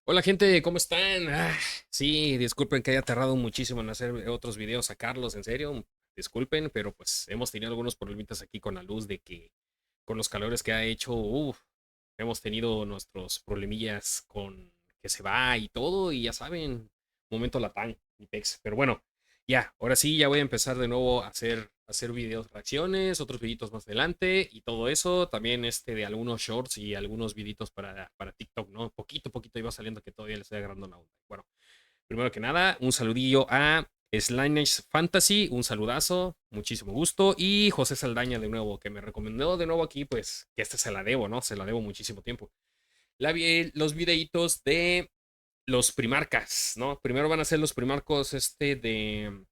Hola gente, ¿cómo están? Sí, disculpen que haya tardado muchísimo en hacer otros videos, sacarlos, en serio, disculpen, pero pues hemos tenido algunos problemitas aquí con la luz de que con los calores que ha hecho, hemos tenido nuestros problemillas con que se va y todo, y ya saben, momento latán y pex. Pero bueno, ya, ahora sí, ya voy a empezar de nuevo a hacer videos reacciones, otros videitos más adelante y todo eso. También de algunos shorts y algunos videitos para TikTok, ¿no? Poquito a poquito iba saliendo que todavía le estoy agarrando la onda. Bueno, primero que nada, un saludillo a Slanesh Fantasy, un saludazo, muchísimo gusto. Y José Saldaña de nuevo, que me recomendó de nuevo aquí, pues que se la debo, ¿no? Se la debo muchísimo tiempo. Los videitos de los primarcas, ¿no? Primero van a ser los primarcos de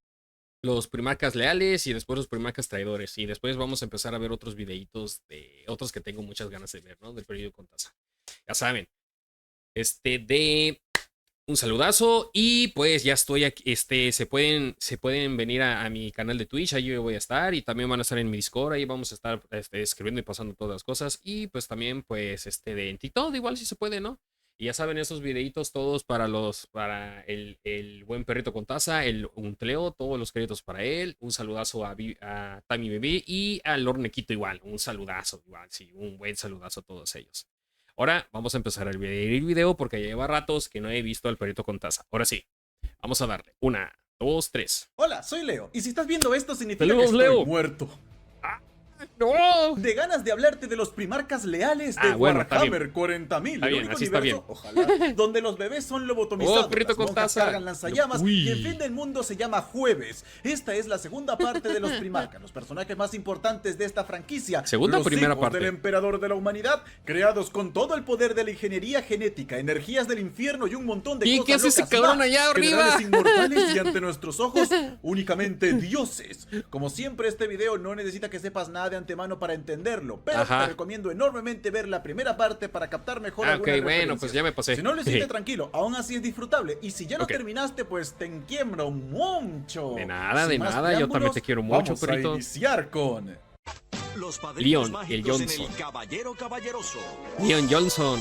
los primarcas leales y después los primarcas traidores. Y después vamos a empezar a ver otros videitos de otros que tengo muchas ganas de ver, ¿no? Del periodo con taza. Ya saben, de un saludazo y pues ya estoy aquí, se pueden venir a mi canal de Twitch, ahí yo voy a estar y también van a estar en mi Discord, ahí vamos a estar escribiendo y pasando todas las cosas y pues también pues en TikTok igual si se puede, ¿no? Y ya saben, esos videitos todos para el buen perrito con taza, el Untleo, todos los créditos para él, un saludazo a Tami Bebé y a Lornequito igual, un saludazo igual, sí, un buen saludazo a todos ellos. Ahora vamos a empezar el video porque lleva ratos que no he visto al perrito con taza. Ahora sí, vamos a darle. Una, dos, tres. Hola, soy Leo, y si estás viendo esto significa ¡Saludos, que estoy Leo! muerto. ¡Ah, no! De ganas de hablarte de los primarcas leales de Bueno, está Warhammer 40.000, Está el bien, único así está universo, bien. ojalá, donde los bebés son lobotomizados, Perrito las con monjas taza. cargan lanzallamas Uy. y el fin del mundo se llama Jueves. Esta es la segunda parte de los primarcas, los personajes más importantes de esta franquicia. ¿Segunda o los primera hijos parte? del emperador de la humanidad, creados con todo el poder de la ingeniería genética, energías del infierno y un montón de ¿Y cosas qué hace ese locas cabrón más. allá arriba? Generales inmortales y ante nuestros ojos únicamente dioses. Como siempre, este video no necesita que sepas nada de antemano para entenderlo, pero Ajá. te recomiendo enormemente ver la primera parte para captar mejor Ok, algunas bueno, referencias. pues ya me pasé. Si no lo hiciste tranquilo, aún así es disfrutable. Y si ya lo Ok. terminaste, pues te quiebro mucho. De nada, Sin más yo también preámbulos, te quiero mucho, vamos perrito. a iniciar con Los padrinos Leon, el mágicos en Johnson. el Caballero Caballeroso. Leon Johnson.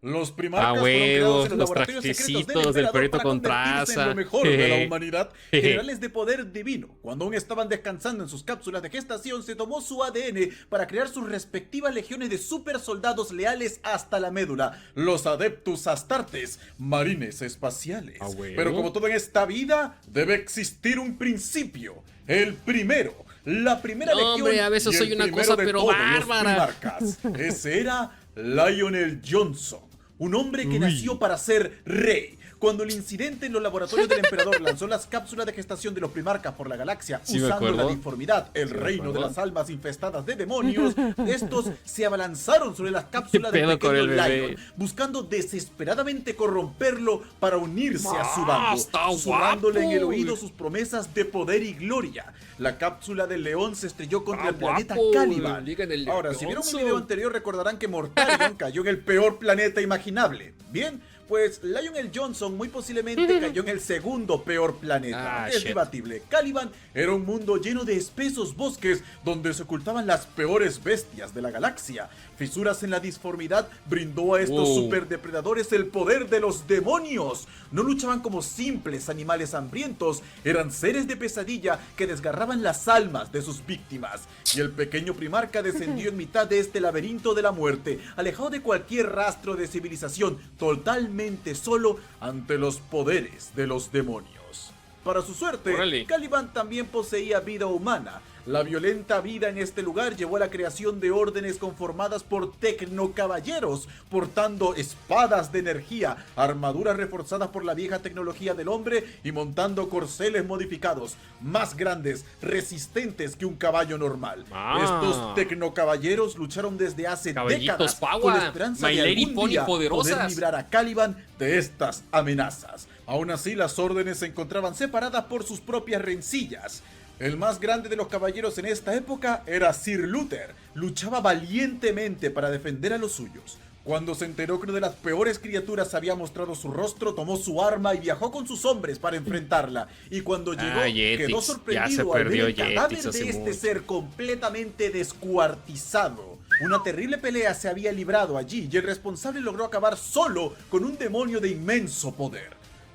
los primarcas. Ah, fueron creados en los los laboratorios secretos trajecitos del del emperador perrito para con convertirse en traza. lo mejor de la humanidad, generales de poder divino. Cuando aún estaban descansando en sus cápsulas de gestación, se tomó su ADN para crear sus respectivas legiones de super soldados leales hasta la médula, los Adeptus Astartes, marines espaciales. Ah, bueno. Pero como todo en esta vida, debe existir un principio, el primero. La primera No, legión hombre, a veces y soy el una primero cosa, de pero todos los bárbara. primarcas. Ese era Lionel Johnson, un hombre que Uy. nació para ser rey. Cuando el incidente en los laboratorios del emperador lanzó las cápsulas de gestación de los primarcas por la galaxia, Sí, me usando acuerdo. la dinformidad, el Sí, me reino de acuerdo. las almas infestadas de demonios, estos se abalanzaron sobre las cápsulas del pedo con pequeño el bebé? Lion, buscando desesperadamente corromperlo para unirse a su Ah, bando, está susurrándole en el guapo. oído sus promesas de poder y gloria. La cápsula del león se estrelló contra Ah, el planeta guapo. Caliban. Digan el Ahora, si vieron mi Johnson. video anterior recordarán que Mortarion cayó en el peor planeta imaginable. Bien, pues Lionel Johnson muy posiblemente cayó en el segundo peor planeta. Es shit. debatible. Caliban era un mundo lleno de espesos bosques donde se ocultaban las peores bestias de la galaxia. Fisuras en la disformidad brindó a estos superdepredadores el poder de los demonios. No luchaban como simples animales hambrientos, eran seres de pesadilla que desgarraban las almas de sus víctimas. Y el pequeño primarca descendió en mitad de este laberinto de la muerte, alejado de cualquier rastro de civilización, totalmente solo ante los poderes de los demonios. Para su suerte, Órale. Caliban también poseía vida humana. La violenta vida en este lugar llevó a la creación de órdenes conformadas por tecnocaballeros, portando espadas de energía, armaduras reforzadas por la vieja tecnología del hombre y montando corceles modificados, más grandes, resistentes que un caballo normal. Ah. Estos tecnocaballeros lucharon desde hace Caballitos décadas Power, con la esperanza My de Lady algún Pony día poder poderosas. librar a Caliban de estas amenazas. Aún así, las órdenes se encontraban separadas por sus propias rencillas. El más grande de los caballeros en esta época era Sir Luther. Luchaba valientemente para defender a los suyos. Cuando se enteró que una de las peores criaturas había mostrado su rostro, tomó su arma y viajó con sus hombres para enfrentarla. Y cuando llegó, Yetis. quedó Ya se sorprendido al ver perdió el cadáver Yetis de hace este mucho. ser completamente descuartizado. Una terrible pelea se había librado allí y el responsable logró acabar solo con un demonio de inmenso poder.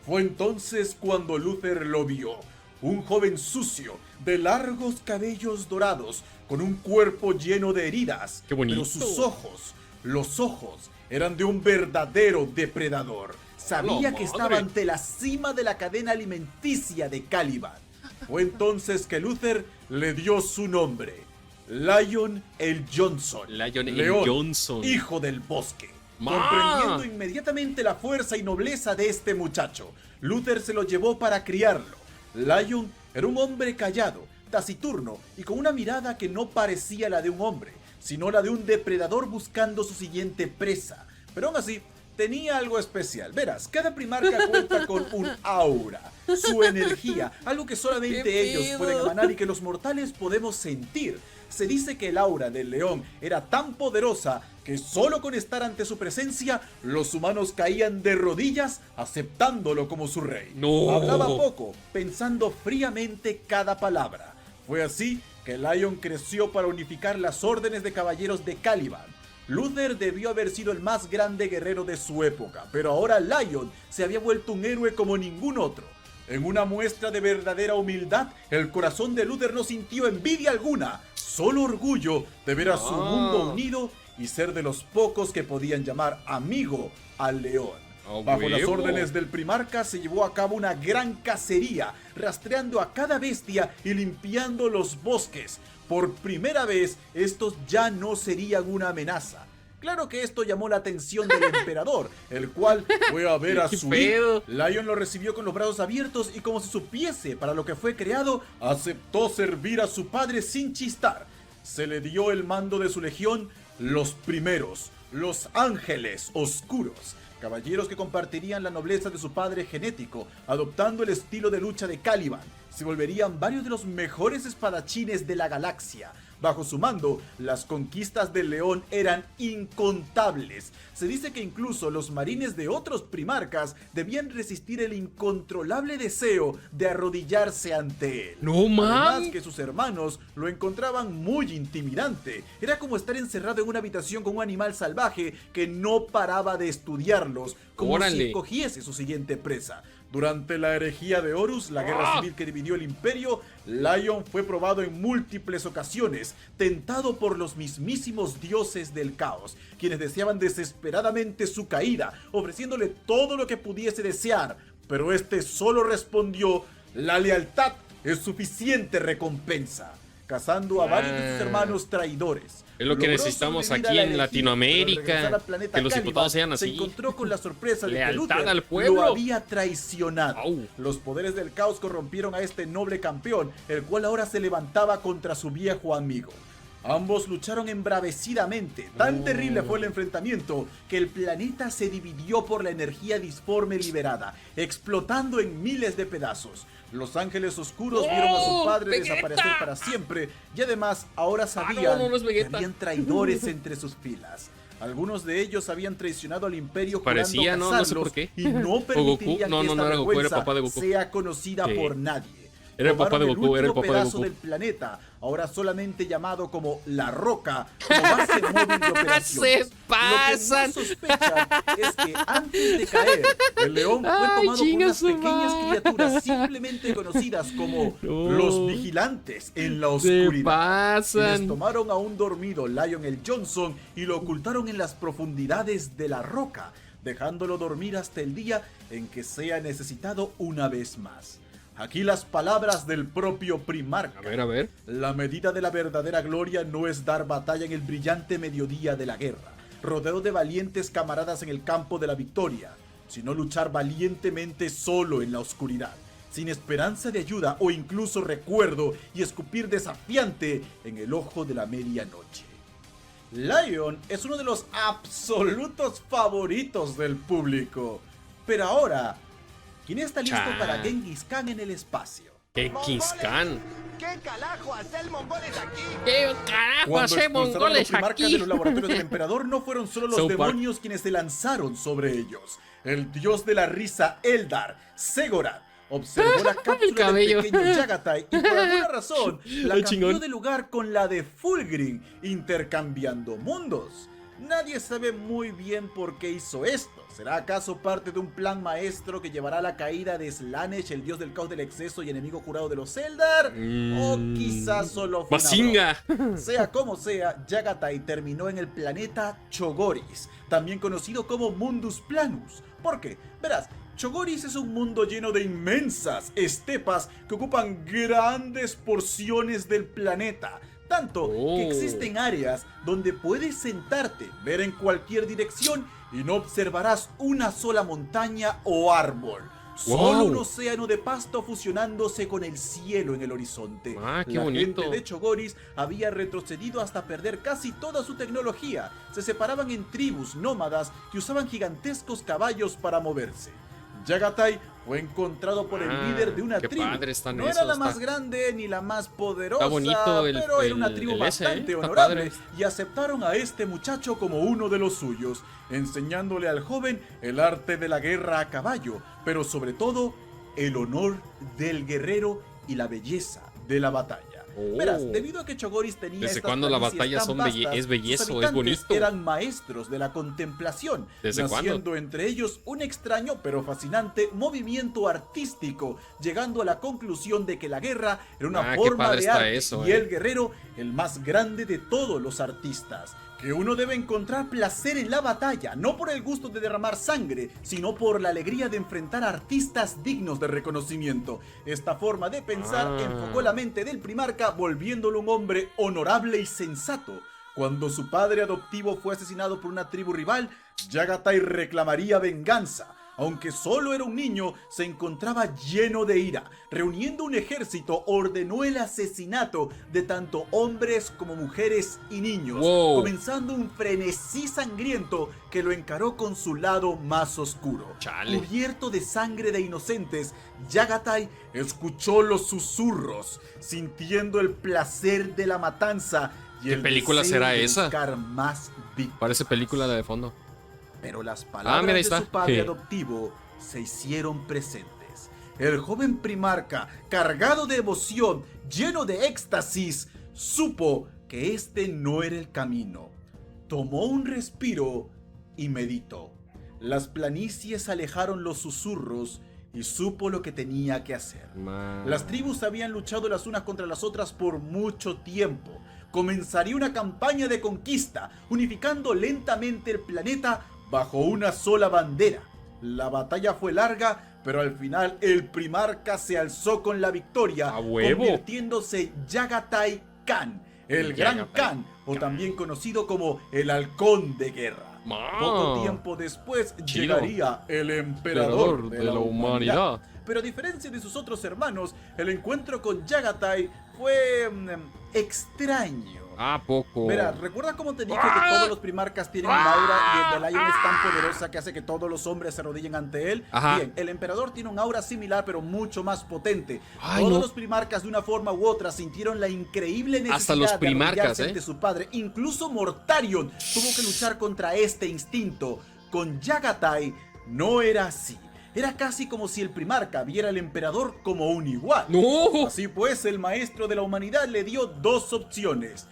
Fue entonces cuando Luther lo vio. Un joven sucio, de largos cabellos dorados, con un cuerpo lleno de heridas. ¡Qué bonito! Pero sus ojos, los ojos, eran de un verdadero depredador. Sabía que estaba ante la cima de la cadena alimenticia de Caliban. Fue entonces que Luther le dio su nombre. Lion el Johnson. Lion el León, Johnson. hijo del bosque. ¡Ma! Comprendiendo inmediatamente la fuerza y nobleza de este muchacho, Luther se lo llevó para criarlo. Lion era un hombre callado, taciturno y con una mirada que no parecía la de un hombre, sino la de un depredador buscando su siguiente presa. Pero aún así, tenía algo especial. Verás, cada primarca cuenta con un aura, su energía, algo que solamente ellos pueden emanar y que los mortales podemos sentir. Se dice que el aura del león era tan poderosa que solo con estar ante su presencia, los humanos caían de rodillas aceptándolo como su rey. ¡No! Hablaba poco, pensando fríamente cada palabra. Fue así que Lion creció para unificar las órdenes de caballeros de Caliban. Luther debió haber sido el más grande guerrero de su época, pero ahora Lion se había vuelto un héroe como ningún otro. En una muestra de verdadera humildad, el corazón de Luther no sintió envidia alguna, solo orgullo de ver a su mundo unido y ser de los pocos que podían llamar amigo al león. Bajo las órdenes del primarca se llevó a cabo una gran cacería, rastreando a cada bestia y limpiando los bosques. Por primera vez, estos ya no serían una amenaza. Claro que esto llamó la atención del emperador, el cual fue a ver a su hijo. Lion lo recibió con los brazos abiertos y como si supiese para lo que fue creado, aceptó servir a su padre sin chistar. Se le dio el mando de su legión, los primeros, los ángeles oscuros. Caballeros que compartirían la nobleza de su padre genético, adoptando el estilo de lucha de Caliban. Se volverían varios de los mejores espadachines de la galaxia. Bajo su mando, las conquistas del león eran incontables. Se dice que incluso los marines de otros primarcas debían resistir el incontrolable deseo de arrodillarse ante él. ¡No, man! Además que sus hermanos lo encontraban muy intimidante. Era como estar encerrado en una habitación con un animal salvaje que no paraba de estudiarlos, como si escogiese su siguiente presa. Durante la herejía de Horus, la guerra civil que dividió el imperio, Lion fue probado en múltiples ocasiones, tentado por los mismísimos dioses del caos, quienes deseaban desesperadamente su caída, ofreciéndole todo lo que pudiese desear, pero este solo respondió: la lealtad es suficiente recompensa, cazando a varios de sus hermanos traidores. Es lo que necesitamos aquí en Latinoamérica, que los diputados sean así. Se encontró con la sorpresa de que Lealtad al Luther pueblo. lo había traicionado. Au. Los poderes del caos corrompieron a este noble campeón, el cual ahora se levantaba contra su viejo amigo. Ambos lucharon embravecidamente. Tan terrible fue el enfrentamiento que el planeta se dividió por la energía disforme liberada, explotando en miles de pedazos. Los ángeles oscuros vieron a su padre ¡Vegeta! desaparecer para siempre y además ahora sabían no es que Vegeta. habían traidores entre sus filas. Algunos de ellos habían traicionado al imperio Parecía, jurando no sé cazarlos por qué. y no permitirían No, que no, esta no era Goku, era el vergüenza papá de Goku. sea conocida Sí. por nadie. Era el papá de Tomaron Goku, era el último papá de pedazo Goku. del planeta, ahora solamente llamado como La Roca, como base móvil de operaciones. Se pasan. Lo que no sospechan es que antes de caer, el león fue tomado por chinga unas su pequeñas madre. criaturas simplemente conocidas como No. los vigilantes en la Se oscuridad. Quienes pasan. tomaron a un dormido Lion el Johnson y lo ocultaron en las profundidades de La Roca, dejándolo dormir hasta el día en que sea necesitado una vez más. Aquí las palabras del propio primarca. A ver. La medida de la verdadera gloria no es dar batalla en el brillante mediodía de la guerra, rodeado de valientes camaradas en el campo de la victoria, sino luchar valientemente solo en la oscuridad, sin esperanza de ayuda o incluso recuerdo, y escupir desafiante en el ojo de la medianoche. Lion es uno de los absolutos favoritos del público. Pero ahora, ¿quién está listo para Genghis Khan en el espacio? Genghis Khan. ¿Qué carajo hacer mongoles aquí? ¿Qué carajo Cuando hacemos expulsaron a los mongoles primarcas de aquí? los laboratorios del emperador, no fueron solo los South Park. demonios quienes se lanzaron sobre ellos. El dios de la risa Eldar, Segorad, observó la cápsula del cabello. pequeño Yagatai y por alguna razón la Ay, cambió chingón. de lugar con la de Fulgrim, intercambiando mundos. Nadie sabe muy bien por qué hizo esto. ¿Será acaso parte de un plan maestro que llevará a la caída de Slanesh, el dios del caos del exceso y enemigo jurado de los Eldar? ¿O quizás solo fue una ¡Bazinga! broma? Sea como sea, Yagatai terminó en el planeta Chogoris, también conocido como Mundus Planus. ¿Por qué? Verás, Chogoris es un mundo lleno de inmensas estepas que ocupan grandes porciones del planeta. Tanto que existen áreas donde puedes sentarte, ver en cualquier dirección y no observarás una sola montaña o árbol. Solo un océano de pasto fusionándose con el cielo en el horizonte. Qué La bonito. gente de Chogoris había retrocedido hasta perder casi toda su tecnología. Se separaban en tribus nómadas que usaban gigantescos caballos para moverse. Yagatai fue encontrado por el líder de una qué tribu. padre están No era esos, la más está- grande ni la más poderosa, Está bonito pero era una tribu el ese, bastante está honorable padre. y aceptaron a este muchacho como uno de los suyos, enseñándole al joven el arte de la guerra a caballo, pero sobre todo el honor del guerrero y la belleza de la batalla. Verás, debido a que Chogoris tenía ¿Desde estas cuándo la planicies batalla tan son vastas, es sus bellezo, es habitantes bonito? eran maestros de la contemplación, ¿Desde naciendo cuándo? entre ellos un extraño pero fascinante movimiento artístico, llegando a la conclusión de que la guerra era una qué forma padre de está arte eso, y el guerrero el más grande de todos los artistas. Que uno debe encontrar placer en la batalla, no por el gusto de derramar sangre, sino por la alegría de enfrentar a artistas dignos de reconocimiento. Esta forma de pensar enfocó la mente del primarca, volviéndolo un hombre honorable y sensato. Cuando su padre adoptivo fue asesinado por una tribu rival, Yagatai reclamaría venganza. Aunque solo era un niño, se encontraba lleno de ira. Reuniendo un ejército, ordenó el asesinato de tanto hombres como mujeres y niños, comenzando un frenesí sangriento que lo encaró con su lado más oscuro. Chale. Cubierto de sangre de inocentes, Yagatai escuchó los susurros, sintiendo el placer de la matanza y ¿Qué película deseo será de esa? buscar más víctimas. Parece película la de fondo. Pero las palabras mira, ahí de está. su padre Sí. adoptivo se hicieron presentes. El joven primarca, cargado de emoción, lleno de éxtasis, supo que este no era el camino. Tomó un respiro y meditó. Las planicies alejaron los susurros y supo lo que tenía que hacer. Las tribus habían luchado las unas contra las otras por mucho tiempo. Comenzaría una campaña de conquista, unificando lentamente el planeta bajo una sola bandera. La batalla fue larga, pero al final el primarca se alzó con la victoria, ¡A huevo! convirtiéndose Yagatai Khan, el Gran Yagatai Khan, o también conocido como el Halcón de Guerra. Ma. Poco tiempo después Chido. llegaría el emperador Emperador de la humanidad. humanidad. Pero a diferencia de sus otros hermanos, el encuentro con Yagatai fue extraño. Poco. Mira, ¿recuerda cómo te dije que todos los primarcas tienen un aura y el de Lion es tan poderosa que hace que todos los hombres se arrodillen ante él? Ajá. Bien, el emperador tiene un aura similar pero mucho más potente. Ay, Todos no. los primarcas de una forma u otra sintieron la increíble necesidad Hasta los de primarcas, arrodillarse ante su padre. Incluso Mortarion tuvo que luchar contra este instinto. Con Yagatai no era así. Era casi como si el primarca viera al emperador como un igual. ¡No! Así pues, el maestro de la humanidad le dio dos opciones.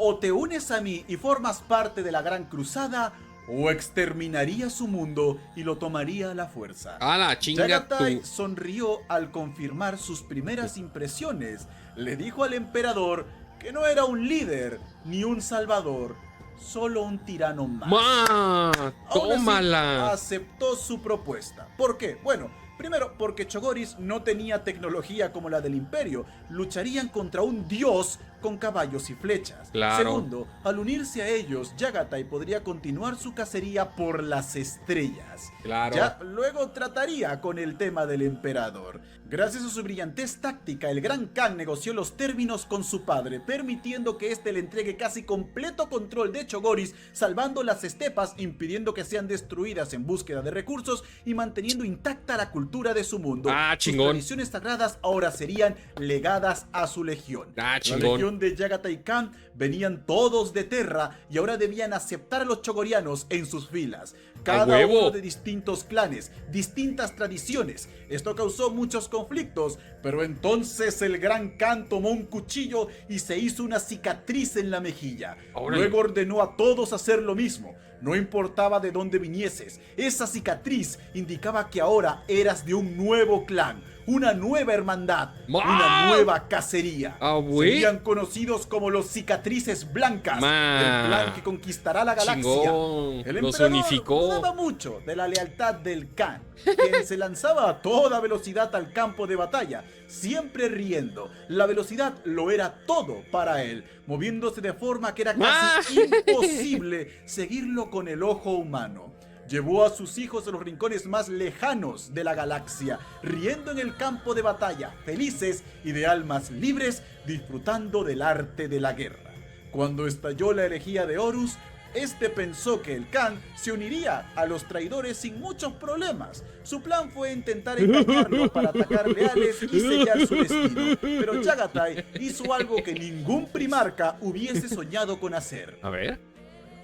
O te unes a mí y formas parte de la Gran Cruzada, o exterminaría su mundo y lo tomaría a la fuerza. ¡A la chinga Yagatai tú! sonrió al confirmar sus primeras impresiones. Le dijo al emperador que no era un líder ni un salvador, solo un tirano más. ¡Ma! Aún así, ¡Tómala! aceptó su propuesta. ¿Por qué? Bueno, primero porque Chogoris no tenía tecnología como la del Imperio. Lucharían contra un dios con caballos y flechas. Claro. Segundo, al unirse a ellos, Yagatai podría continuar su cacería por las estrellas. Claro. Ya luego trataría con el tema del emperador. Gracias a su brillantez táctica, el Gran Khan negoció los términos con su padre, permitiendo que éste le entregue casi completo control de Chogoris, salvando las estepas, impidiendo que sean destruidas en búsqueda de recursos y manteniendo intacta la cultura cultura de su mundo. Ah, Sus chingón. tradiciones sagradas ahora serían legadas a su legión. Ah, La chingón. legión de Yagatai Khan venían todos de Terra y ahora debían aceptar a los chogorianos en sus filas. Cada huevo! uno de distintos clanes, distintas tradiciones. Esto causó muchos conflictos, pero entonces el Gran Khan tomó un cuchillo y se hizo una cicatriz en la mejilla. Órale. Luego ordenó a todos hacer lo mismo. No importaba de dónde vinieses, esa cicatriz indicaba que ahora eras de un nuevo clan, una nueva hermandad, una nueva cacería. Ah, güey. Serían conocidos como los cicatrices blancas, Ma. el clan que conquistará la galaxia. Chingón. El Los emperador unificó. dudaba mucho de la lealtad del Khan, quien se lanzaba a toda velocidad al campo de batalla, siempre riendo. La velocidad lo era todo para él, moviéndose de forma que era casi imposible seguirlo con el ojo humano. Llevó a sus hijos a los rincones más lejanos de la galaxia, riendo en el campo de batalla, felices y de almas libres, disfrutando del arte de la guerra. Cuando estalló la herejía de Horus, este pensó que el Khan se uniría a los traidores sin muchos problemas. Su plan fue intentar engañarlo para atacar leales y sellar su destino. Pero Yagatai hizo algo que ningún primarca hubiese soñado con hacer. A ver.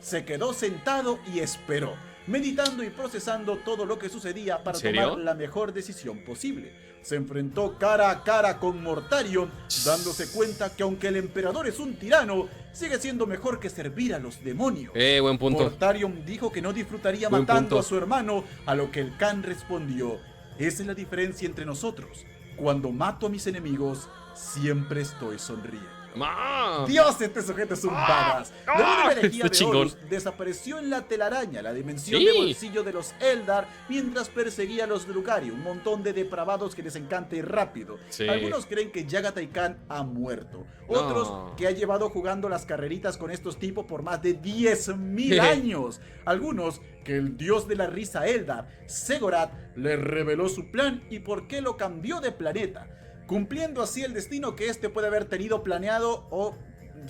Se quedó sentado y esperó, meditando y procesando todo lo que sucedía para ¿En serio? tomar la mejor decisión posible. Se enfrentó cara a cara con Mortarion, dándose cuenta que aunque el emperador es un tirano, sigue siendo mejor que servir a los demonios. Buen punto. Mortarion dijo que no disfrutaría Buen matando punto. a su hermano, a lo que el Khan respondió: esa es la diferencia entre nosotros. Cuando mato a mis enemigos, siempre estoy sonriendo. Ma. Dios, este sujeto es un badass. Luego de la herejía Está de chingón. Horus, desapareció en la telaraña, la dimensión Sí. de bolsillo de los Eldar, mientras perseguía a los Drukari, un montón de depravados que les encanta ir rápido. Sí. Algunos creen que Yagatai Khan ha muerto. Otros No. que ha llevado jugando las carreritas con estos tipos por más de 10.000 años. Algunos que el dios de la risa Eldar, Segorat, le reveló su plan y por qué lo cambió de planeta, cumpliendo así el destino que este puede haber tenido planeado o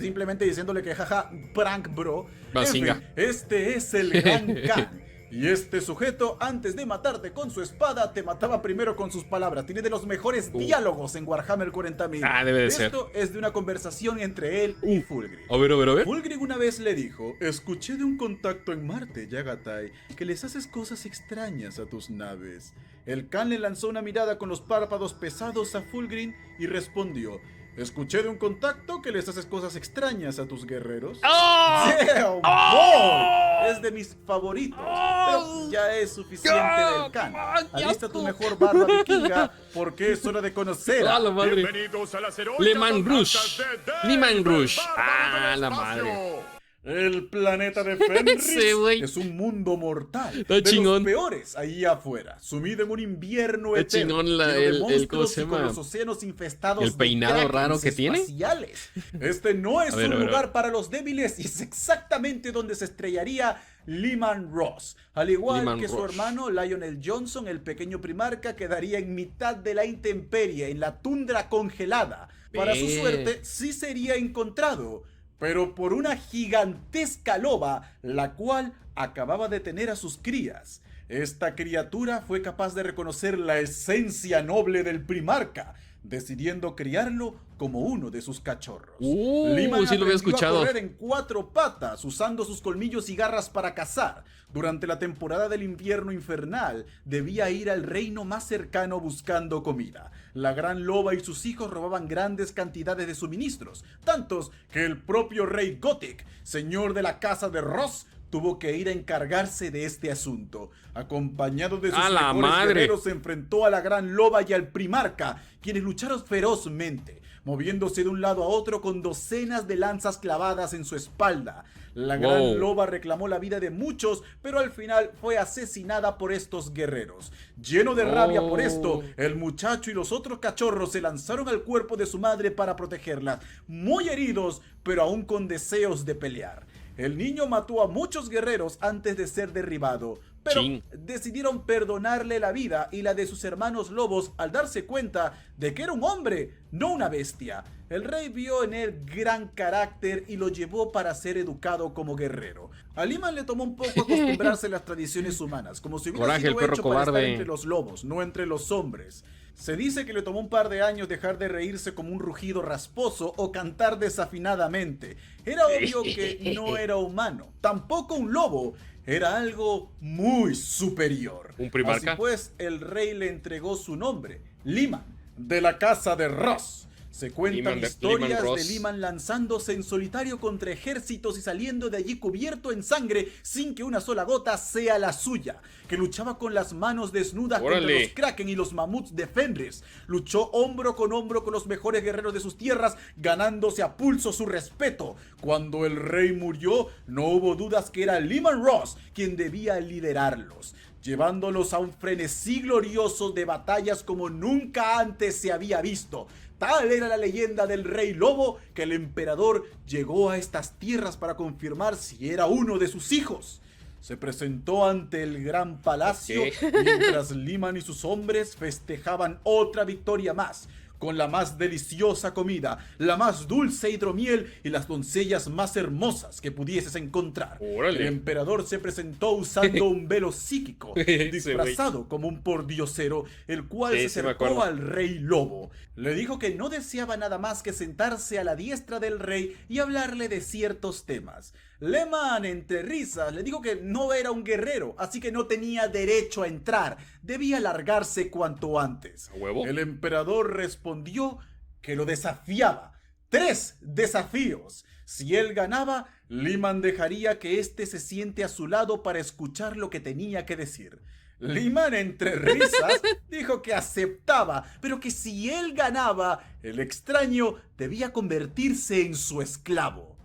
simplemente diciéndole que jaja, prank bro. En Bazinga. fin, este es el Gran Khan. Y este sujeto, antes de matarte con su espada, te mataba primero con sus palabras. Tiene de los mejores diálogos en Warhammer 40.000. Ah, debe de ser. Esto es de una conversación entre él y Fulgrim. A ver, a ver, a ver. Fulgrim una vez le dijo: escuché de un contacto en Marte, Yagatai, que les haces cosas extrañas a tus naves. El Khan le lanzó una mirada con los párpados pesados a Fulgrim y respondió: escuché de un contacto que les haces cosas extrañas a tus guerreros. ¡Oh! Damn, boy, es de mis favoritos. Pero ya es suficiente del Khan. ¡Qué Alista asco! tu mejor barba vikinga, porque es hora de conocer ¡Ah, a la madre! Bienvenidos a las heroicas Leman Rush. batallas de Leman Dave, Rush. el bárbaro Ah, del la espacio. madre. El planeta de Fenris Sí, güey. es un mundo mortal, Está de chingón. los peores ahí afuera, sumido en un invierno Está eterno, chingón lleno de ¿cómo monstruos se y con llama? los océanos infestados El de peinado krakens raro que tiene. espaciales. Este no es A ver, un a ver, a lugar ver. para los débiles y es exactamente donde se estrellaría Leman Ross. Al igual Leman que su Rush. hermano Lionel Johnson, el pequeño primarca quedaría en mitad de la intemperie, en la tundra congelada. Para su Ve. suerte, sí sería encontrado, pero por una gigantesca loba, la cual acababa de tener a sus crías. Esta criatura fue capaz de reconocer la esencia noble del primarca, decidiendo criarlo como uno de sus cachorros. Leman Sí lo había aprendió escuchado. a correr en 4 patas, usando sus colmillos y garras para cazar. Durante la temporada del invierno infernal, debía ir al reino más cercano buscando comida. La gran loba y sus hijos robaban grandes cantidades de suministros, tantos que el propio rey Gothic, señor de la casa de Ross, tuvo que ir a encargarse de este asunto. Acompañado de sus ¡A la mejores madre! guerreros, se enfrentó a la gran loba y al primarca, quienes lucharon ferozmente, moviéndose de un lado a otro con docenas de lanzas clavadas en su espalda. La gran Wow. loba reclamó la vida de muchos, pero al final fue asesinada por estos guerreros. Lleno de rabia por esto, el muchacho y los otros cachorros se lanzaron al cuerpo de su madre para protegerla, muy heridos, pero aún con deseos de pelear. El niño mató a muchos guerreros antes de ser derribado, pero Chin. decidieron perdonarle la vida y la de sus hermanos lobos al darse cuenta de que era un hombre, no una bestia. El rey vio en él gran carácter y lo llevó para ser educado como guerrero. A Liman le tomó un poco acostumbrarse a las tradiciones humanas, como si hubiera Coraje, sido el perro hecho para estar cobarde. entre los lobos, no entre los hombres. Se dice que le tomó un par de años dejar de reírse como un rugido rasposo o cantar desafinadamente. Era obvio que no era humano, tampoco un lobo. Era algo muy superior. ¿Un primarca? Así pues, el rey le entregó su nombre, Liman, de la casa de Ross. Se cuentan Liman historias de Ross. Liman lanzándose en solitario contra ejércitos y saliendo de allí cubierto en sangre sin que una sola gota sea la suya. Que luchaba con las manos desnudas contra ¡Órale! los Kraken y los mamuts de Fenris. Luchó hombro con los mejores guerreros de sus tierras, ganándose a pulso su respeto. Cuando el rey murió, no hubo dudas que era Liman Ross quien debía liderarlos, llevándolos a un frenesí glorioso de batallas como nunca antes se había visto. Tal era la leyenda del rey lobo que el emperador llegó a estas tierras para confirmar si era uno de sus hijos. Se presentó ante el gran palacio mientras Liman y sus hombres festejaban otra victoria más, con la más deliciosa comida, la más dulce hidromiel y las doncellas más hermosas que pudieses encontrar. ¡Órale! El emperador se presentó usando un velo psíquico, Ese disfrazado como un pordiosero, el cual Sí, se sí me acercó acuerdo. al rey lobo. Le dijo que no deseaba nada más que sentarse a la diestra del rey y hablarle de ciertos temas. Liman, entre risas, le dijo que no era un guerrero, así que no tenía derecho a entrar. Debía largarse cuanto antes. ¿A huevo? El emperador respondió que lo desafiaba. 3 desafíos. Si él ganaba, Liman dejaría que éste se siente a su lado para escuchar lo que tenía que decir. Liman, entre risas, dijo que aceptaba, pero que si él ganaba, el extraño debía convertirse en su esclavo.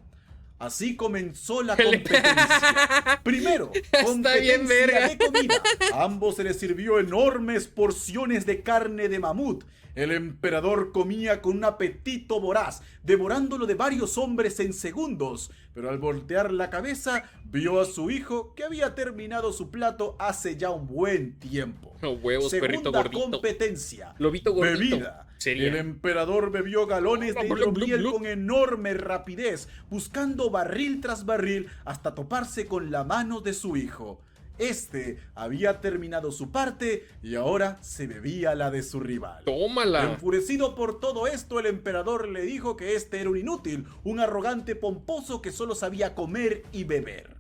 Así comenzó la competencia. Primero, Está bien competencia verga. de comida. A ambos se les sirvió enormes porciones de carne de mamut. El emperador comía con un apetito voraz, devorándolo de varios hombres en segundos. Pero al voltear la cabeza, vio a su hijo que había terminado su plato hace ya un buen tiempo. Oh, huevos, perrito Segunda gordito. competencia. Lobito gordito. Bebida. Sería. El emperador bebió galones de Blub, blub, hidromiel blub. con enorme rapidez, buscando barril tras barril hasta toparse con la mano de su hijo. Este había terminado su parte y ahora se bebía la de su rival. Tómala. Enfurecido por todo esto, el emperador le dijo que este era un inútil, un arrogante pomposo que solo sabía comer y beber.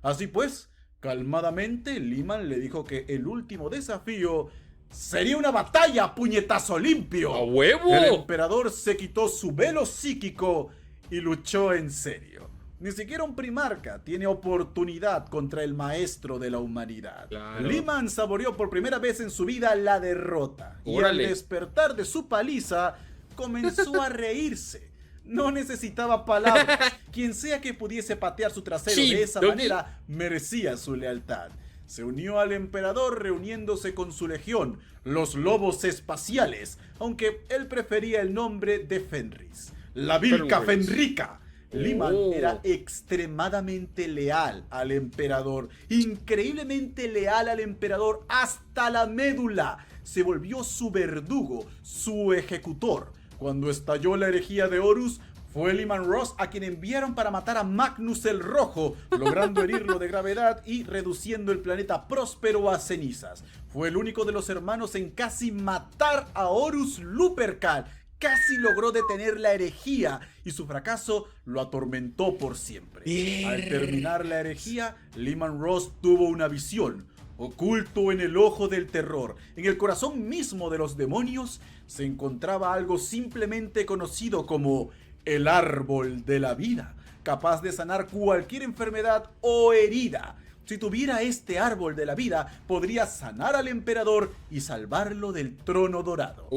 Así pues, calmadamente, Liman le dijo que el último desafío sería una batalla a puñetazo limpio. ¡A huevo! El emperador se quitó su velo psíquico y luchó en serio. Ni siquiera un primarca tiene oportunidad contra el maestro de la humanidad. Claro. Liman saboreó por primera vez en su vida la derrota. Y al Órale. despertar de su paliza, comenzó a reírse. No necesitaba palabras. Quien sea que pudiese patear su trasero Sí, de esa Doggy. manera merecía su lealtad. Se unió al emperador reuniéndose con su legión, los lobos espaciales, aunque él prefería el nombre de Fenris. La Vilca Fenris. Fenrica. Liman Oh. era extremadamente leal al emperador, increíblemente leal al emperador hasta la médula. Se volvió su verdugo, su ejecutor. Cuando estalló la herejía de Horus, fue Liman Ross a quien enviaron para matar a Magnus el Rojo, logrando herirlo de gravedad y reduciendo el planeta próspero a cenizas. Fue el único de los hermanos en casi matar a Horus Lupercal. Casi logró detener la herejía y su fracaso lo atormentó por siempre. Al terminar la herejía, Liman Ross tuvo una visión. Oculto en el ojo del terror, en el corazón mismo de los demonios, se encontraba algo simplemente conocido como el árbol de la vida, capaz de sanar cualquier enfermedad o herida. Si tuviera este árbol de la vida, podría sanar al emperador y salvarlo del trono dorado.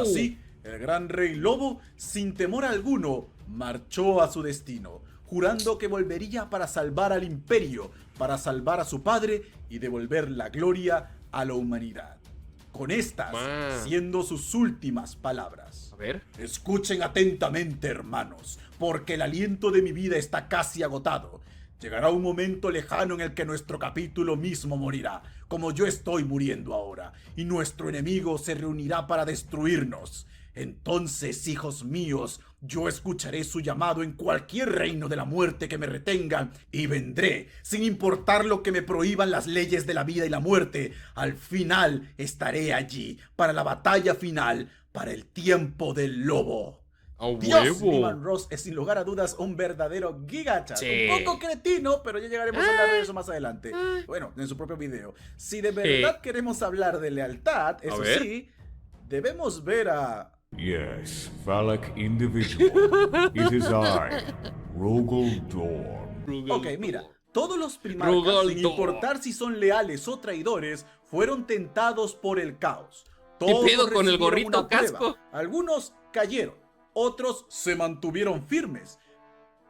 Así, el gran rey lobo, sin temor alguno, marchó a su destino, jurando que volvería para salvar al imperio, para salvar a su padre y devolver la gloria a la humanidad. Con estas siendo sus últimas palabras. A ver. Escuchen atentamente, hermanos, porque el aliento de mi vida está casi agotado. Llegará un momento lejano en el que nuestro capítulo mismo morirá, como yo estoy muriendo ahora, y nuestro enemigo se reunirá para destruirnos. Entonces, hijos míos, yo escucharé su llamado en cualquier reino de la muerte que me retengan y vendré, sin importar lo que me prohíban las leyes de la vida y la muerte. Al final estaré allí, para la batalla final, para el tiempo del lobo. ¡A Dios, huevo! Niman Ross es sin lugar a dudas un verdadero gigachat. Sí. Un poco cretino, pero ya llegaremos a hablar de eso más adelante. Bueno, en su propio video. Si de verdad queremos hablar de lealtad, eso ver. sí, debemos ver a... Yes, phallic individual. It is I, Rogel Dorn. Ok, mira, todos los primarcas, sin Rugaldor. importar si son leales o traidores, fueron tentados por el caos. ¿Qué Todos pedo con el recibieron gorrito una prueba. casco? Algunos cayeron, otros se mantuvieron firmes.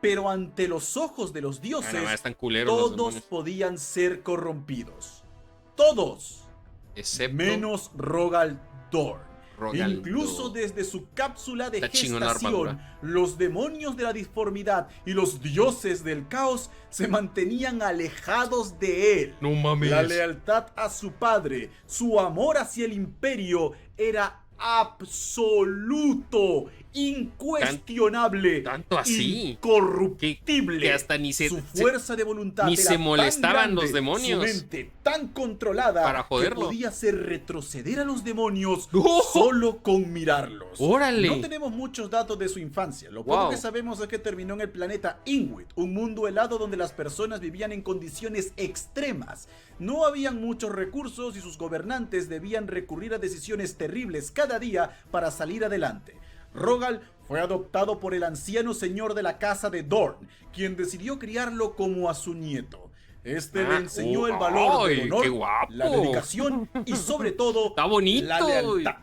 Pero ante los ojos de los dioses, Ah, no, están culeros los todos demonios. podían ser corrompidos. Todos. Excepto Menos Rogald Dorn. Rogald Incluso Dorn. desde su cápsula de Está chingona la gestación, armadura. los demonios de la disformidad y los dioses del caos se mantenían alejados de él. No mames. La lealtad a su padre, su amor hacia el imperio era absoluto, incuestionable, tanto así. incorruptible. Que hasta ni se- su fuerza de voluntad ni era se tan molestaban grande, los demonios. su mente tan controlada Para joderlo. que podía hacer retroceder a los demonios ¡Oh! solo con mirarlos. ¡Órale! No tenemos muchos datos de su infancia. Lo poco Wow. que sabemos es que terminó en el planeta Ingwit, un mundo helado donde las personas vivían en condiciones extremas. No habían muchos recursos y sus gobernantes debían recurrir a decisiones terribles cada día para salir adelante. Rogald fue adoptado por el anciano señor de la casa de Dorn, quien decidió criarlo como a su nieto. Este le enseñó el valor del ¡ay, honor, qué guapo! la dedicación y sobre todo Está bonito. la lealtad.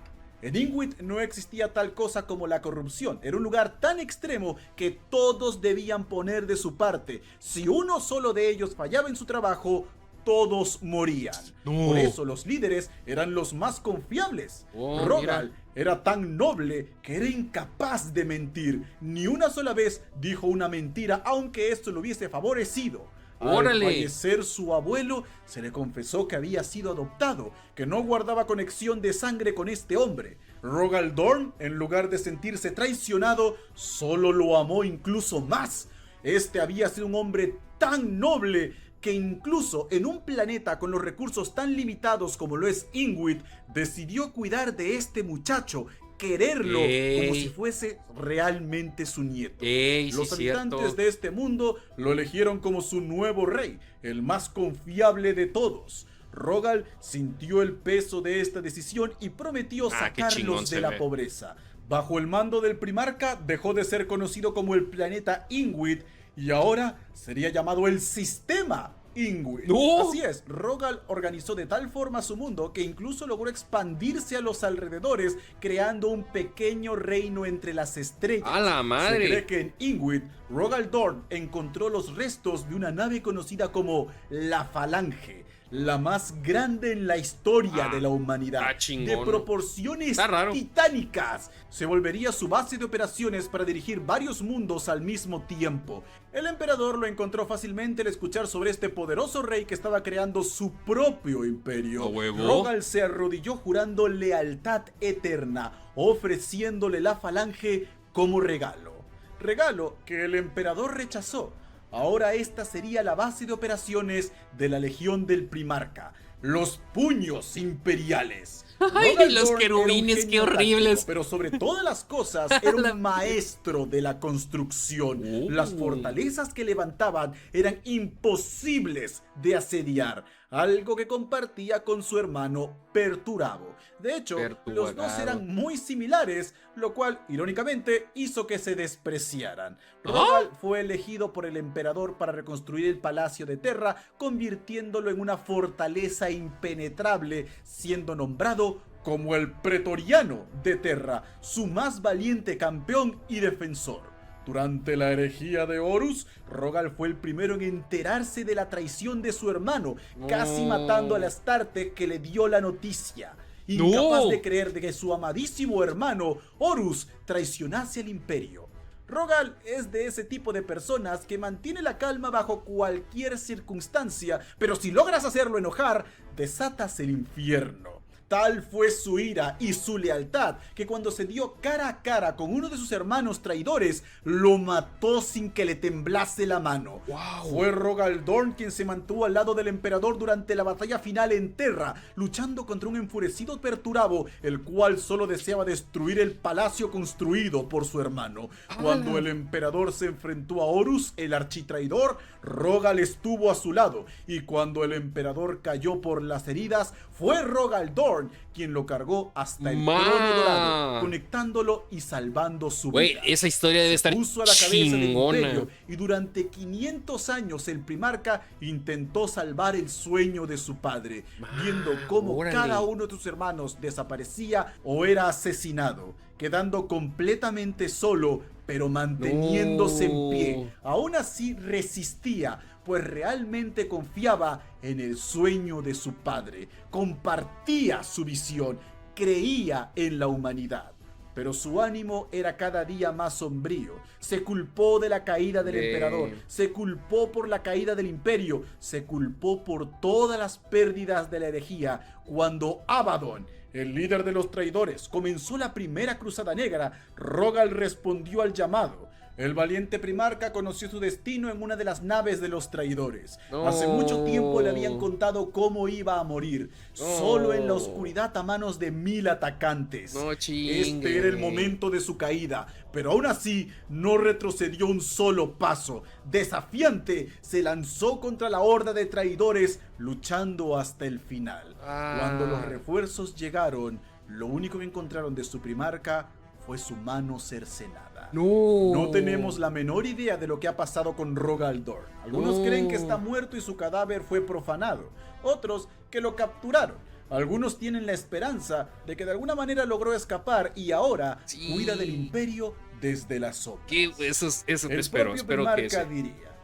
En Ingwit no existía tal cosa como la corrupción. Era un lugar tan extremo que todos debían poner de su parte. Si uno solo de ellos fallaba en su trabajo, todos morían. No. Por eso los líderes eran los más confiables. Oh, Rogald mira. era tan noble que era incapaz de mentir. Ni una sola vez dijo una mentira, aunque esto lo hubiese favorecido. ¡Órale! Al fallecer su abuelo, se le confesó que había sido adoptado, que no guardaba conexión de sangre con este hombre. Rogald Dorn, en lugar de sentirse traicionado, solo lo amó incluso más. Este había sido un hombre tan noble que incluso en un planeta con los recursos tan limitados como lo es Ingwit, decidió cuidar de este muchacho, quererlo como si fuese realmente su nieto. Ey, sí, Los habitantes cierto. de este mundo lo eligieron como su nuevo rey, el más confiable de todos. Rogald sintió el peso de esta decisión y prometió Qué chingón sacarlos se de la ve. pobreza. Bajo el mando del primarca dejó de ser conocido como el planeta Ingwit y ahora sería llamado el sistema Ingwit. ¡No! Así es, Rogald organizó de tal forma su mundo que incluso logró expandirse a los alrededores, creando un pequeño reino entre las estrellas. ¡A la madre! Se cree que en Ingwit, Rogald Dorn encontró los restos de una nave conocida como la Falange, la más grande en la historia de la humanidad, está chingón. de proporciones Está raro. titánicas. Se volvería su base de operaciones para dirigir varios mundos al mismo tiempo. El emperador lo encontró fácilmente al escuchar sobre este poderoso rey que estaba creando su propio imperio. ¿A huevo? Rogald se arrodilló jurando lealtad eterna, ofreciéndole la Falange como regalo. Regalo que el emperador rechazó. Ahora esta sería la base de operaciones de la Legión del Primarca, los puños imperiales. Ay, Rogald los Dorn era un querubines, genio qué horribles. táctico, pero sobre todas las cosas era un maestro de la construcción. Las fortalezas que levantaban eran imposibles de asediar, algo que compartía con su hermano Perturabo. De hecho, los dos eran muy similares, lo cual, irónicamente, hizo que se despreciaran. Rogald fue elegido por el emperador para reconstruir el Palacio de Terra, convirtiéndolo en una fortaleza impenetrable, siendo nombrado como el Pretoriano de Terra, su más valiente campeón y defensor. Durante la herejía de Horus, Rogald fue el primero en enterarse de la traición de su hermano, casi matando al Astarte que le dio la noticia. Incapaz de creer de que su amadísimo hermano, Horus, traicionase al imperio. Rogald es de ese tipo de personas que mantiene la calma bajo cualquier circunstancia, pero si logras hacerlo enojar, desatas el infierno. Tal fue su ira y su lealtad que cuando se dio cara a cara con uno de sus hermanos traidores, lo mató sin que le temblase la mano. Wow. Fue Rogal Dorn quien se mantuvo al lado del emperador durante la batalla final en Terra, luchando contra un enfurecido Perturabo, el cual solo deseaba destruir el palacio construido por su hermano. Cuando el emperador se enfrentó a Horus, el architraidor, Rogal estuvo a su lado, y cuando el emperador cayó por las heridas, fue Rogal Dorn quien lo cargó hasta el trono dorado, conectándolo y salvando su vida. Esa historia debe estar puso a la cabeza del chingona. imperio y durante 500 años el primarca intentó salvar el sueño de su padre, viendo cómo órale. cada uno de sus hermanos desaparecía o era asesinado, quedando completamente solo, pero manteniéndose en pie. Aún así resistía, pues realmente confiaba en el sueño de su padre, compartía su visión, creía en la humanidad. Pero su ánimo era cada día más sombrío. Se culpó de la caída del emperador, se culpó por la caída del imperio, se culpó por todas las pérdidas de la herejía. Cuando Abaddon, el líder de los traidores, comenzó la primera cruzada negra, Rogal respondió al llamado. El valiente primarca conoció su destino en una de las naves de los traidores. Hace mucho tiempo le habían contado cómo iba a morir, solo en la oscuridad a manos de 1000 atacantes. Este era el momento de su caída, pero aún así no retrocedió un solo paso. Desafiante, se lanzó contra la horda de traidores, luchando hasta el final. Cuando los refuerzos llegaron, lo único que encontraron de su primarca fue su mano cercenada. No tenemos la menor idea de lo que ha pasado con Rogal Dorn. Algunos creen que está muerto y su cadáver fue profanado, otros que lo capturaron. Algunos tienen la esperanza de que de alguna manera logró escapar y ahora cuida del imperio desde las sombras. Eso te El espero propio que primarca diría: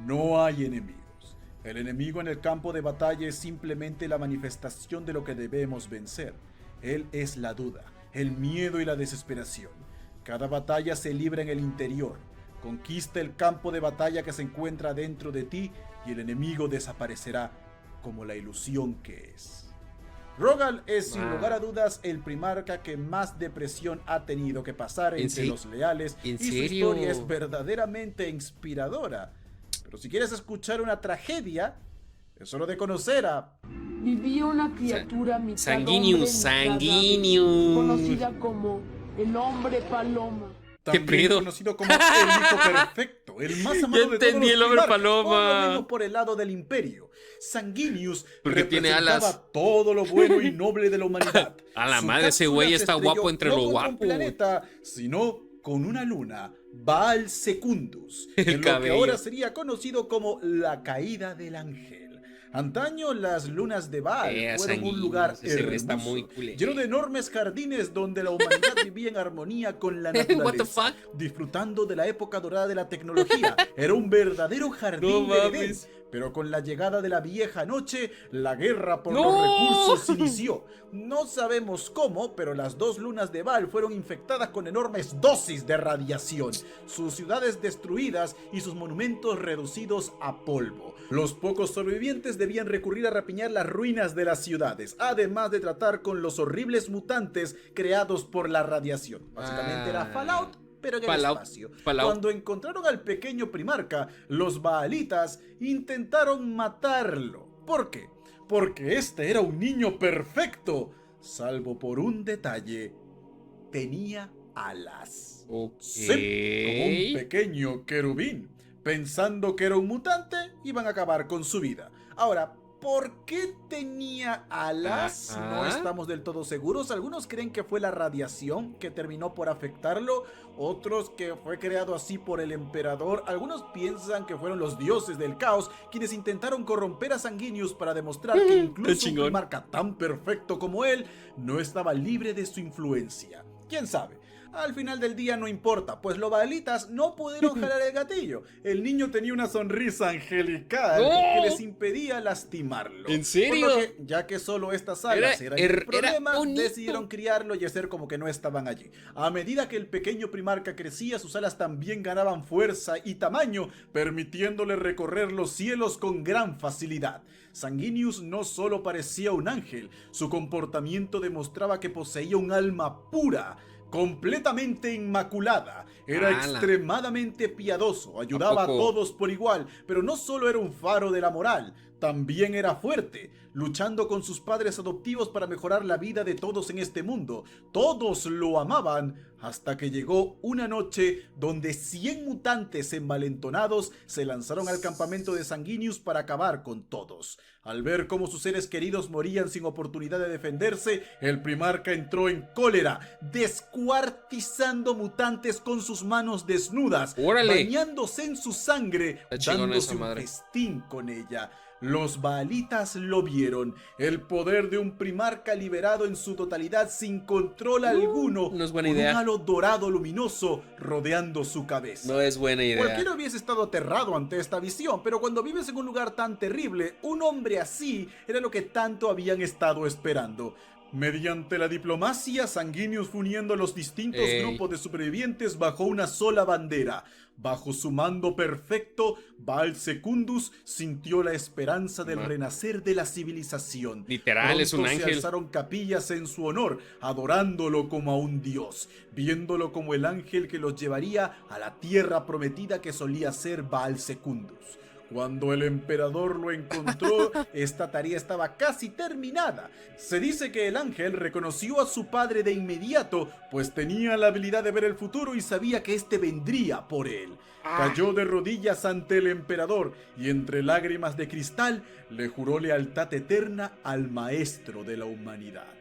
no hay enemigos. El enemigo en el campo de batalla es simplemente la manifestación de lo que debemos vencer. Él es la duda, el miedo y la desesperación. Cada batalla se libra en el interior. Conquista el campo de batalla que se encuentra dentro de ti y el enemigo desaparecerá como la ilusión que es. Rogal es sin lugar a dudas el primarca que más depresión ha tenido que pasar entre los leales y su historia es verdaderamente inspiradora. Pero si quieres escuchar una tragedia, es holo de conocer a... Vivía una criatura mitad Sanguinius, conocida como el hombre paloma. También conocido como el hijo perfecto, el más amado de todos los el hombre primarcas, paloma. o lo mismo por el lado del imperio. Sanguinius Porque tiene representaba alas. todo lo bueno y noble de la humanidad. A la Su madre, ese cápsula güey se está estrelló guapo entre no lo contra guapo. un planeta, sino con una luna, Baal Secundus, El en lo que cabello. ahora sería conocido como la caída del ángel. Antaño las lunas de Baal fueron un lugar ese güey está hermoso, muy culero. lleno de enormes jardines donde la humanidad vivía en armonía con la naturaleza, What the fuck? disfrutando de la época dorada de la tecnología. Era un verdadero jardín No de Edén. mames. Pero con la llegada de la vieja noche, la guerra por ¡No! los recursos se inició. No sabemos cómo, pero las dos lunas de Baal fueron infectadas con enormes dosis de radiación, sus ciudades destruidas y sus monumentos reducidos a polvo. Los pocos sobrevivientes debían recurrir a rapiñar las ruinas de las ciudades, además de tratar con los horribles mutantes creados por la radiación. Básicamente era Fallout, pero en el espacio. Cuando encontraron al pequeño primarca, los baalitas intentaron matarlo. ¿Por qué? Porque este era un niño perfecto, salvo por un detalle: tenía alas. Sí, como un pequeño querubín. Pensando que era un mutante, iban a acabar con su vida. Ahora, ¿por qué tenía alas? No estamos del todo seguros. Algunos creen que fue la radiación que terminó por afectarlo, otros que fue creado así por el emperador. Algunos piensan que fueron los dioses del caos quienes intentaron corromper a Sanguinius para demostrar que incluso un primarca tan perfecto como él no estaba libre de su influencia. ¿Quién sabe? Al final del día no importa, pues los baalitas no pudieron jalar el gatillo. El niño tenía una sonrisa angelical que les impedía lastimarlo. ¿En serio? Por lo que, ya que solo estas alas eran el problema, decidieron criarlo y hacer como que no estaban allí. A medida que el pequeño primarca crecía, sus alas también ganaban fuerza y tamaño, permitiéndole recorrer los cielos con gran facilidad. Sanguinius no solo parecía un ángel, su comportamiento demostraba que poseía un alma pura, completamente inmaculada. Era extremadamente piadoso, ayudaba a todos por igual, pero no solo era un faro de la moral, también era fuerte, luchando con sus padres adoptivos para mejorar la vida de todos en este mundo. Todos lo amaban hasta que llegó una noche donde 100 mutantes envalentonados se lanzaron al campamento de Sanguinius para acabar con todos. Al ver cómo sus seres queridos morían sin oportunidad de defenderse, el primarca entró en cólera, descuartizando mutantes con sus manos desnudas, bañándose en su sangre, dándose un festín con ella. Los baalitas lo vieron, el poder de un primarca liberado en su totalidad sin control alguno, no es buena con idea. un halo dorado luminoso rodeando su cabeza. No es buena idea. Cualquiera hubiese estado aterrado ante esta visión, pero cuando vives en un lugar tan terrible, un hombre así era lo que tanto habían estado esperando. Mediante la diplomacia, Sanguinius fue uniendo a los distintos grupos de supervivientes bajo una sola bandera. Bajo su mando perfecto, Baal Secundus sintió la esperanza del renacer de la civilización. Literal, Pronto es un ángel. se alzaron capillas en su honor, adorándolo como a un dios, viéndolo como el ángel que los llevaría a la tierra prometida que solía ser Baal Secundus. Cuando el emperador lo encontró, esta tarea estaba casi terminada. Se dice que el ángel reconoció a su padre de inmediato, pues tenía la habilidad de ver el futuro y sabía que éste vendría por él. Cayó de rodillas ante el emperador y entre lágrimas de cristal le juró lealtad eterna al maestro de la humanidad.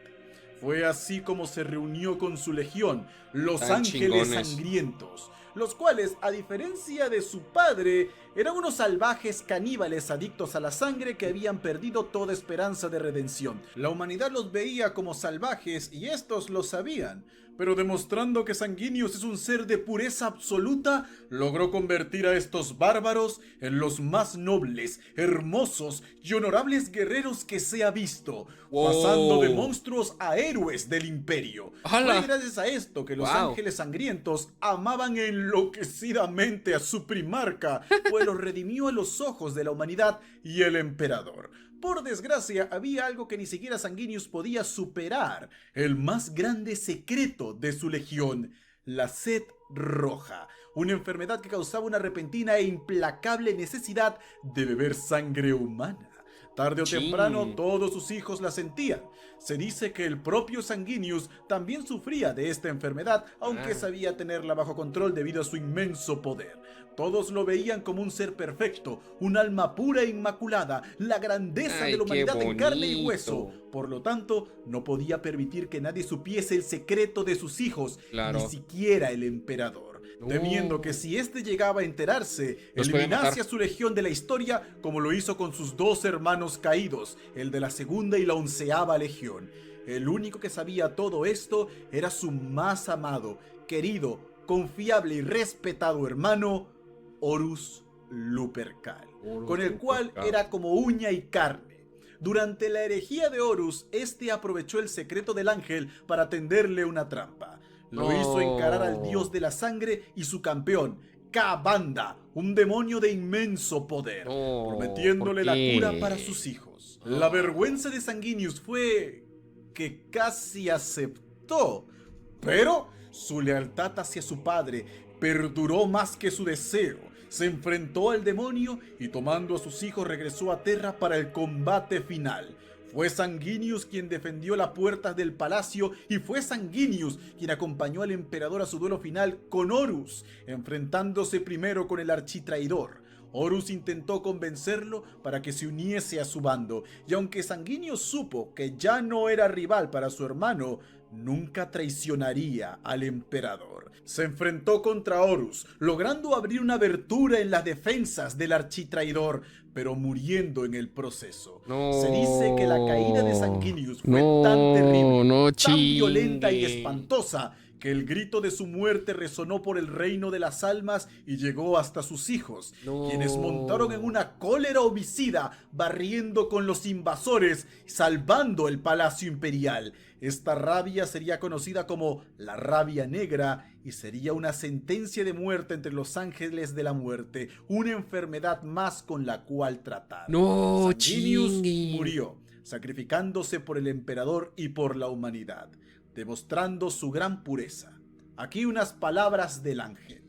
Fue así como se reunió con su legión, los Ángeles Sangrientos, los cuales, a diferencia de su padre, eran unos salvajes caníbales adictos a la sangre que habían perdido toda esperanza de redención. La humanidad los veía como salvajes y estos lo sabían, pero demostrando que Sanguinius es un ser de pureza absoluta, logró convertir a estos bárbaros en los más nobles, hermosos y honorables guerreros que se ha visto, pasando de monstruos a héroes del imperio. Fue gracias a esto que los Ángeles Sangrientos amaban enloquecidamente a su primarca, pues los redimió a los ojos de la humanidad y el emperador. Por desgracia, había algo que ni siquiera Sanguinius podía superar, el más grande secreto de su legión, la sed roja, una enfermedad que causaba una repentina e implacable necesidad de beber sangre humana. Tarde o temprano, todos sus hijos la sentían. Se dice que el propio Sanguinius también sufría de esta enfermedad, aunque sabía tenerla bajo control debido a su inmenso poder. Todos lo veían como un ser perfecto, un alma pura e inmaculada, la grandeza de la humanidad en carne y hueso. Por lo tanto, no podía permitir que nadie supiese el secreto de sus hijos, ni siquiera el emperador. Temiendo que si éste llegaba a enterarse, eliminase a su legión de la historia, como lo hizo con sus dos hermanos caídos, el de la segunda y la 11ª legión. El único que sabía todo esto era su más amado, querido, confiable y respetado hermano, Horus Lupercal, con el cual era como uña y carne. Durante la herejía de Horus, este aprovechó el secreto del ángel para tenderle una trampa. Lo hizo encarar al dios de la sangre y su campeón, Ka'Bandha, un demonio de inmenso poder, prometiéndole la cura para sus hijos. La vergüenza de Sanguinius fue que casi aceptó, pero su lealtad hacia su padre perduró más que su deseo. Se enfrentó al demonio y tomando a sus hijos regresó a Terra para el combate final. Fue Sanguinius quien defendió las puertas del palacio y fue Sanguinius quien acompañó al emperador a su duelo final con Horus, enfrentándose primero con el architraidor. Horus intentó convencerlo para que se uniese a su bando, y aunque Sanguinius supo que ya no era rival para su hermano, nunca traicionaría al emperador. Se enfrentó contra Horus, logrando abrir una abertura en las defensas del architraidor, pero muriendo en el proceso. Se dice que la caída de Sanguinius fue tan terrible, tan violenta y espantosa, que el grito de su muerte resonó por el reino de las almas y llegó hasta sus hijos, quienes montaron en una cólera homicida, barriendo con los invasores, salvando el palacio imperial. Esta rabia sería conocida como la rabia negra y sería una sentencia de muerte entre los ángeles de la muerte, una enfermedad más con la cual tratar. No, Sanguinius chingue. murió, sacrificándose por el emperador y por la humanidad, demostrando su gran pureza. Aquí unas palabras del ángel.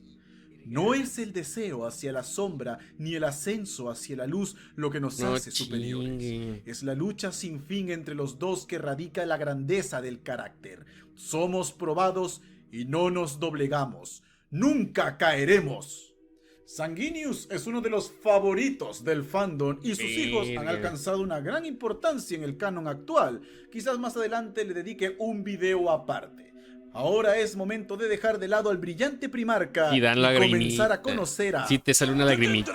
No es el deseo hacia la sombra ni el ascenso hacia la luz lo que nos hace superiores. Es la lucha sin fin entre los dos que radica la grandeza del carácter. Somos probados y no nos doblegamos. ¡Nunca caeremos! Sanguinius es uno de los favoritos del fandom y sus hijos han alcanzado una gran importancia en el canon actual. Quizás más adelante le dedique un video aparte. Ahora es momento de dejar de lado al brillante Primarca Y dan y lagrimita. comenzar a conocer a... Sí, te sale una lagrimita.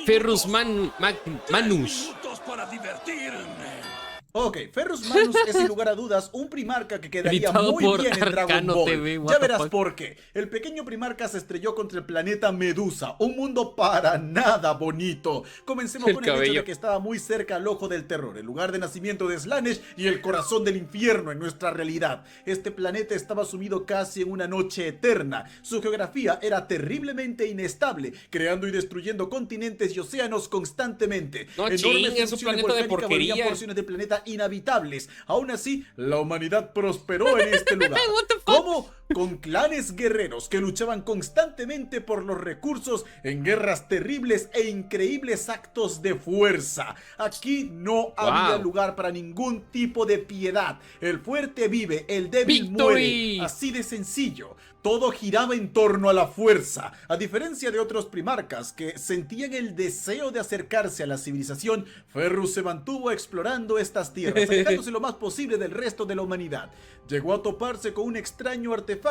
Ferrus Manus. Ok, Ferrus Manus es sin lugar a dudas un Primarca que quedaría Editado muy por bien en Dragon Arcano Ball. TV, what Ya the verás fuck. por qué. El pequeño Primarca se estrelló contra el planeta Medusa, un mundo para nada bonito. Comencemos El con el hecho cabello. de que estaba muy cerca al ojo del terror, el lugar de nacimiento de Slanesh y el corazón del infierno en nuestra realidad. Este planeta estaba sumido casi en una noche eterna. Su geografía era terriblemente inestable, creando y destruyendo continentes y océanos constantemente. No Enormes chingues, es un erupciones planeta de volcánicas volvían porquería. porciones del planeta inhabitables. Aún así, la humanidad prosperó en este lugar. What the fuck? ¿Cómo? Con clanes guerreros que luchaban constantemente por los recursos en guerras terribles e increíbles actos de fuerza. Aquí no había lugar para ningún tipo de piedad. El fuerte vive, el débil Victory. muere. Así de sencillo. Todo giraba en torno a la fuerza. A diferencia de otros primarcas que sentían el deseo de acercarse a la civilización, Ferrus se mantuvo explorando estas tierras, alejándose lo más posible del resto de la humanidad. Llegó a toparse con un extraño artefacto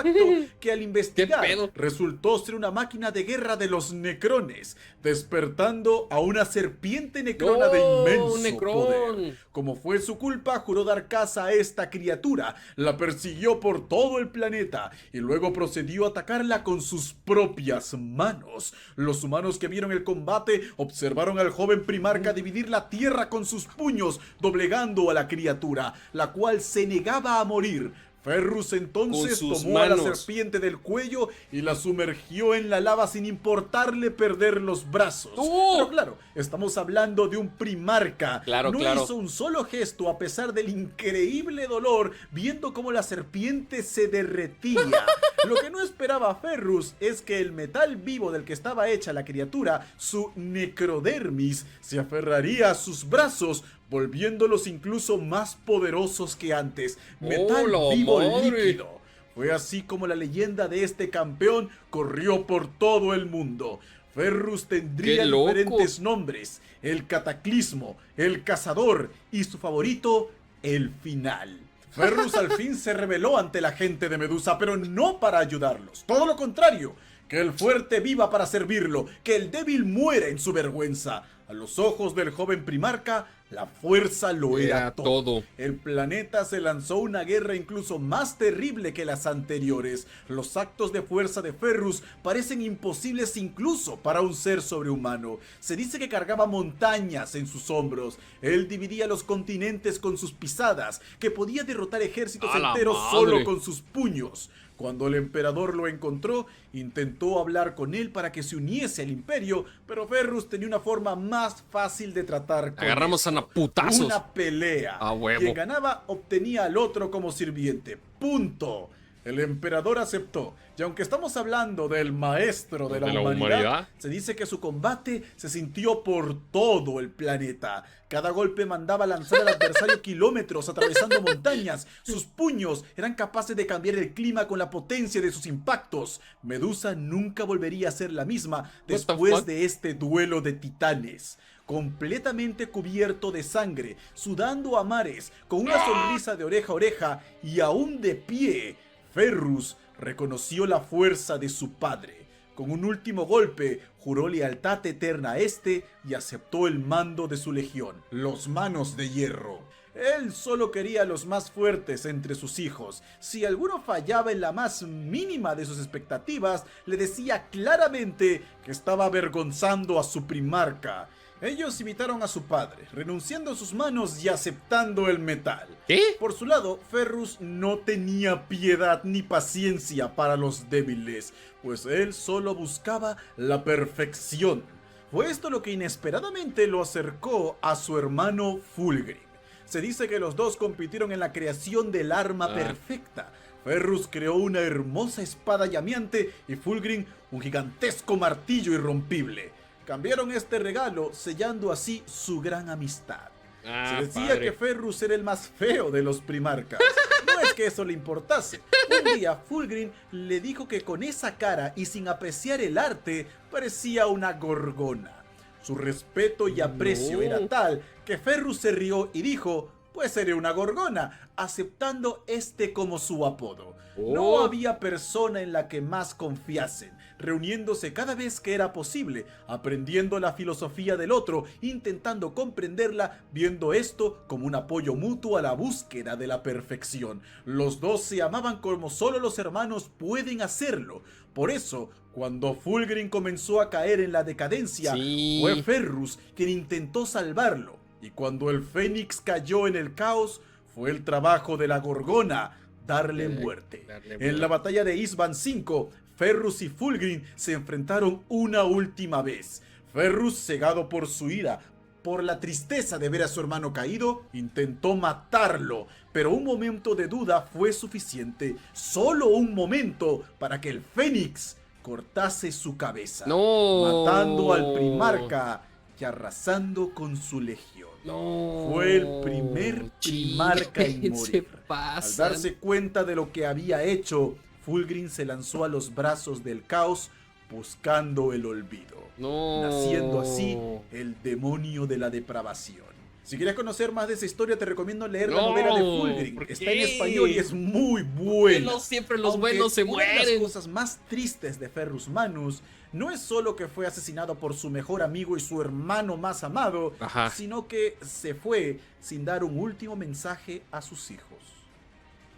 que al investigar ¿Qué pedo? resultó ser una máquina de guerra de los necrones, despertando a una serpiente necrona de ¡Oh, inmenso un necrón! poder. Como fue su culpa, juró dar caza a esta criatura, la persiguió por todo el planeta y luego procedió a atacarla con sus propias manos. Los humanos que vieron el combate observaron al joven Primarca dividir la tierra con sus puños, doblegando a la criatura, la cual se negaba a morir. Ferrus entonces Con sus tomó a la manos. serpiente del cuello y la sumergió en la lava sin importarle perder los brazos. ¡Oh! Pero claro, estamos hablando de un Primarca. Claro, no claro. hizo un solo gesto a pesar del increíble dolor viendo cómo la serpiente se derretía. Lo que no esperaba Ferrus es que el metal vivo del que estaba hecha la criatura, su necrodermis, se aferraría a sus brazos, volviéndolos incluso más poderosos que antes. Metal la vivo madre! líquido. Fue así como la leyenda de este campeón corrió por todo el mundo. Ferrus tendría ¡Qué loco! diferentes nombres: el Cataclismo, el Cazador y su favorito, el Final. Ferrus al fin se rebeló ante la gente de Medusa, pero no para ayudarlos. Todo lo contrario, que el fuerte viva para servirlo, que el débil muera en su vergüenza. A los ojos del joven Primarca, la fuerza lo era todo. El planeta se lanzó una guerra incluso más terrible que las anteriores. Los actos de fuerza de Ferrus parecen imposibles incluso para un ser sobrehumano. Se dice que cargaba montañas en sus hombros. Él dividía los continentes con sus pisadas, que podía derrotar ejércitos ¡A la enteros madre! solo con sus puños. Cuando el emperador lo encontró, intentó hablar con él para que se uniese al imperio, pero Ferrus tenía una forma más fácil de tratar con Agarramos esto. a putazos. Una pelea. A huevo. Quien ganaba obtenía al otro como sirviente. Punto. El emperador aceptó, y aunque estamos hablando del maestro de la humanidad, se dice que su combate se sintió por todo el planeta. Cada golpe mandaba lanzar al adversario kilómetros atravesando montañas. Sus puños eran capaces de cambiar el clima con la potencia de sus impactos. Medusa nunca volvería a ser la misma después de este duelo de titanes. Completamente cubierto de sangre, sudando a mares, con una sonrisa de oreja a oreja y aún de pie, Ferrus reconoció la fuerza de su padre. Con un último golpe, juró lealtad eterna a este y aceptó el mando de su legión, los Manos de Hierro. Él solo quería a los más fuertes entre sus hijos. Si alguno fallaba en la más mínima de sus expectativas, le decía claramente que estaba avergonzando a su primarca. Ellos imitaron a su padre, renunciando a sus manos y aceptando el metal. ¿Qué? Por su lado, Ferrus no tenía piedad ni paciencia para los débiles, pues él solo buscaba la perfección. Fue esto lo que inesperadamente lo acercó a su hermano Fulgrim. Se dice que los dos compitieron en la creación del arma perfecta. Ferrus creó una hermosa espada llameante y Fulgrim un gigantesco martillo irrompible. Cambiaron este regalo, sellando así su gran amistad. Se decía que Ferrus era el más feo de los primarcas. No es que eso le importase. Un día Fulgrim le dijo que con esa cara y sin apreciar el arte, parecía una gorgona. Su respeto y aprecio era tal que Ferrus se rió y dijo: pues seré una gorgona, aceptando este como su apodo. No había persona en la que más confiasen, reuniéndose cada vez que era posible, aprendiendo la filosofía del otro, intentando comprenderla, viendo esto como un apoyo mutuo a la búsqueda de la perfección. Los dos se amaban como solo los hermanos pueden hacerlo. Por eso, cuando Fulgrim comenzó a caer en la decadencia, fue Ferrus quien intentó salvarlo. Y cuando el Fénix cayó en el caos, fue el trabajo de la Gorgona darle muerte. En la batalla de Isban 5, Ferrus y Fulgrim se enfrentaron una última vez. Ferrus, cegado por su ira, por la tristeza de ver a su hermano caído, intentó matarlo, pero un momento de duda fue suficiente, solo un momento, para que el Fénix cortase su cabeza, matando al primarca y arrasando con su legión. Fue el primer primarca en morir. Al darse cuenta de lo que había hecho, Fulgrim se lanzó a los brazos del caos buscando el olvido, naciendo así el demonio de la depravación. Si quieres conocer más de esa historia, te recomiendo leer la novela de Fulgrim. Está en español y es muy buena. Siempre los buenos se mueren. Una de las cosas más tristes de Ferrus Manus no es solo que fue asesinado por su mejor amigo y su hermano más amado, sino que se fue sin dar un último mensaje a sus hijos.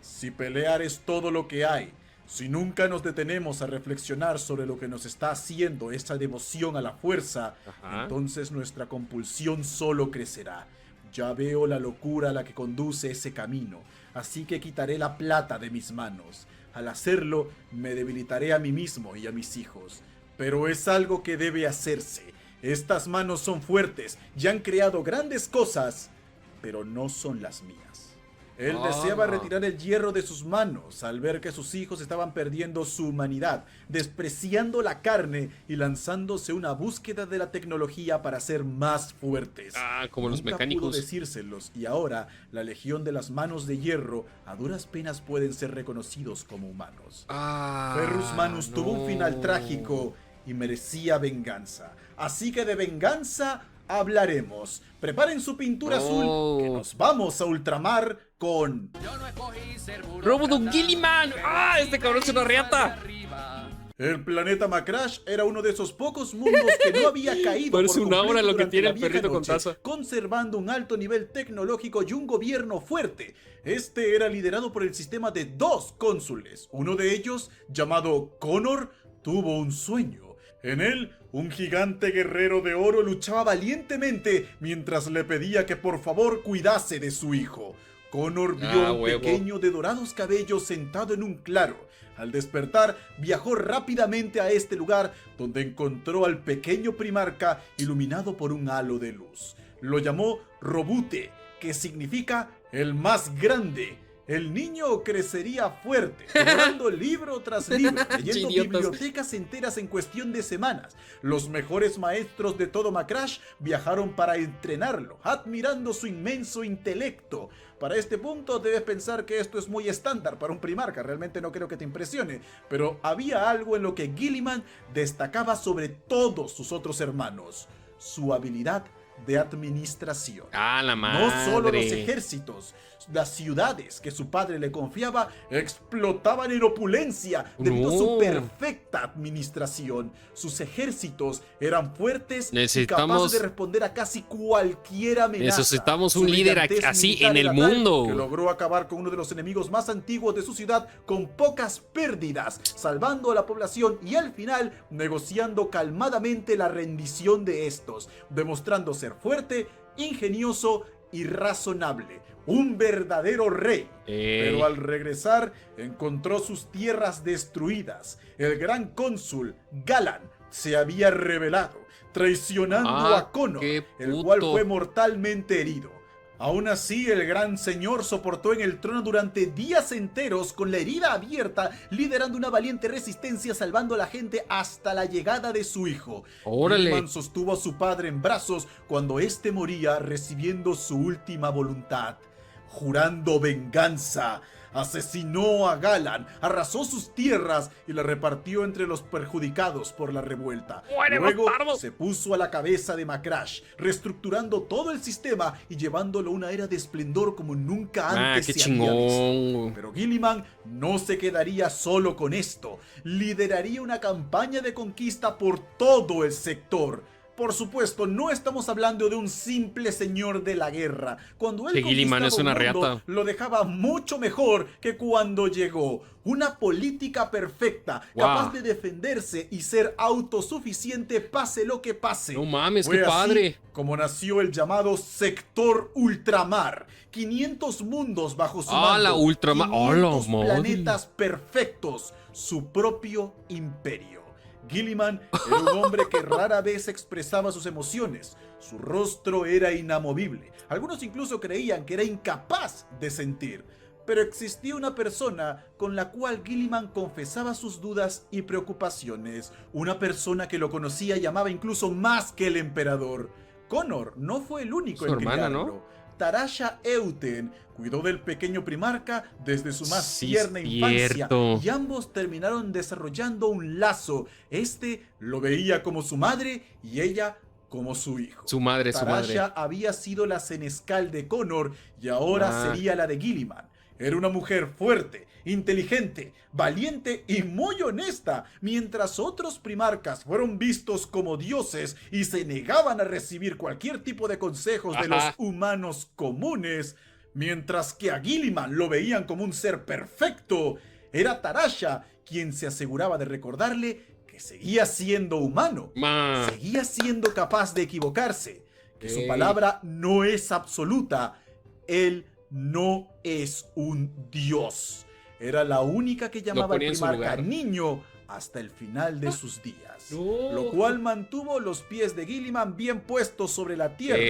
Si pelear es todo lo que hay, si nunca nos detenemos a reflexionar sobre lo que nos está haciendo esa devoción a la fuerza, entonces nuestra compulsión solo crecerá. Ya veo la locura a la que conduce ese camino, así que quitaré la plata de mis manos. Al hacerlo, me debilitaré a mí mismo y a mis hijos. Pero es algo que debe hacerse. Estas manos son fuertes y han creado grandes cosas, pero no son las mías. Él deseaba retirar el hierro de sus manos al ver que sus hijos estaban perdiendo su humanidad, despreciando la carne y lanzándose a una búsqueda de la tecnología para ser más fuertes. Como los mecánicos. Pudo decírselos, y ahora la legión de las manos de hierro a duras penas pueden ser reconocidos como humanos. Ferrus Manus tuvo un final trágico y merecía venganza. Así que de venganza hablaremos. Preparen su pintura azul, que nos vamos a ultramar con Robodog Gilliman. Este cabrón es una riata. El planeta Macrash era uno de esos pocos mundos que no había caído. Parece por una obra lo que durante tiene la el perrito vieja con noche, taza. conservando un alto nivel tecnológico y un gobierno fuerte. Este era liderado por el sistema de 2 cónsules. Uno de ellos, llamado Connor, tuvo un sueño. En él, un gigante guerrero de oro luchaba valientemente mientras le pedía que por favor cuidase de su hijo. Connor vio a un pequeño de dorados cabellos sentado en un claro. Al despertar, viajó rápidamente a este lugar, donde encontró al pequeño primarca iluminado por un halo de luz. Lo llamó Robute, que significa el más grande. El niño crecería fuerte, devorando libro tras libro, leyendo bibliotecas enteras en cuestión de semanas. Los mejores maestros de todo Macrash viajaron para entrenarlo, admirando su inmenso intelecto. Para este punto debes pensar que esto es muy estándar para un primarca, realmente no creo que te impresione, pero había algo en lo que Gilliman destacaba sobre todos sus otros hermanos: su habilidad de administración. La madre. No solo los ejércitos, Las ciudades que su padre le confiaba explotaban en opulencia debido a su perfecta administración. Sus ejércitos eran fuertes y capaces de responder a casi cualquier amenaza. Necesitamos un líder así en el mundo. Que logró acabar con uno de los enemigos más antiguos de su ciudad con pocas pérdidas, salvando a la población y al final negociando calmadamente la rendición de estos, demostrando ser fuerte, ingenioso y razonable. Un verdadero rey. Pero al regresar encontró sus tierras destruidas. El gran cónsul Galan se había rebelado, traicionando a Connor, el cual fue mortalmente herido. Aún así, el gran señor soportó en el trono durante días enteros con la herida abierta, liderando una valiente resistencia, salvando a la gente hasta la llegada de su hijo. Gilliman sostuvo a su padre en brazos cuando éste moría, recibiendo su última voluntad. Jurando venganza, asesinó a Galan, arrasó sus tierras y la repartió entre los perjudicados por la revuelta. Luego se puso a la cabeza de Macrash, reestructurando todo el sistema y llevándolo a una era de esplendor como nunca antes se había visto. Pero Gilliman no se quedaría solo con esto, lideraría una campaña de conquista por todo el sector. Por supuesto, no estamos hablando de un simple señor de la guerra. Cuando él Gilliman es una reata. Lo dejaba mucho mejor que cuando llegó. Una política perfecta, capaz de defenderse y ser autosuficiente pase lo que pase. No mames, qué padre. Como nació el llamado Sector Ultramar. 500 mundos bajo su mando. Ultramar. 500 planetas perfectos. Su propio imperio. Gilliman era un hombre que rara vez expresaba sus emociones. Su rostro era inamovible. Algunos incluso creían que era incapaz de sentir. Pero existía una persona con la cual Gilliman confesaba sus dudas y preocupaciones. Una persona que lo conocía y amaba incluso más que el emperador. Connor no fue el único en criarlo. Tarasha Euten cuidó del pequeño primarca desde su más tierna infancia y ambos terminaron desarrollando un lazo. Este lo veía como su madre y ella como su hijo. Tarasha había sido la senescal de Connor y ahora sería la de Gilliman. Era una mujer fuerte, inteligente, valiente y muy honesta, mientras otros primarcas fueron vistos como dioses y se negaban a recibir cualquier tipo de consejos de los humanos comunes. Mientras que a Gilliman lo veían como un ser perfecto, era Tarasha quien se aseguraba de recordarle que seguía siendo humano, seguía siendo capaz de equivocarse, que su palabra no es absoluta, él no es un dios. Era la única que llamaba al primarca niño hasta el final de sus días. Lo cual mantuvo los pies de Gilliman bien puestos sobre la tierra.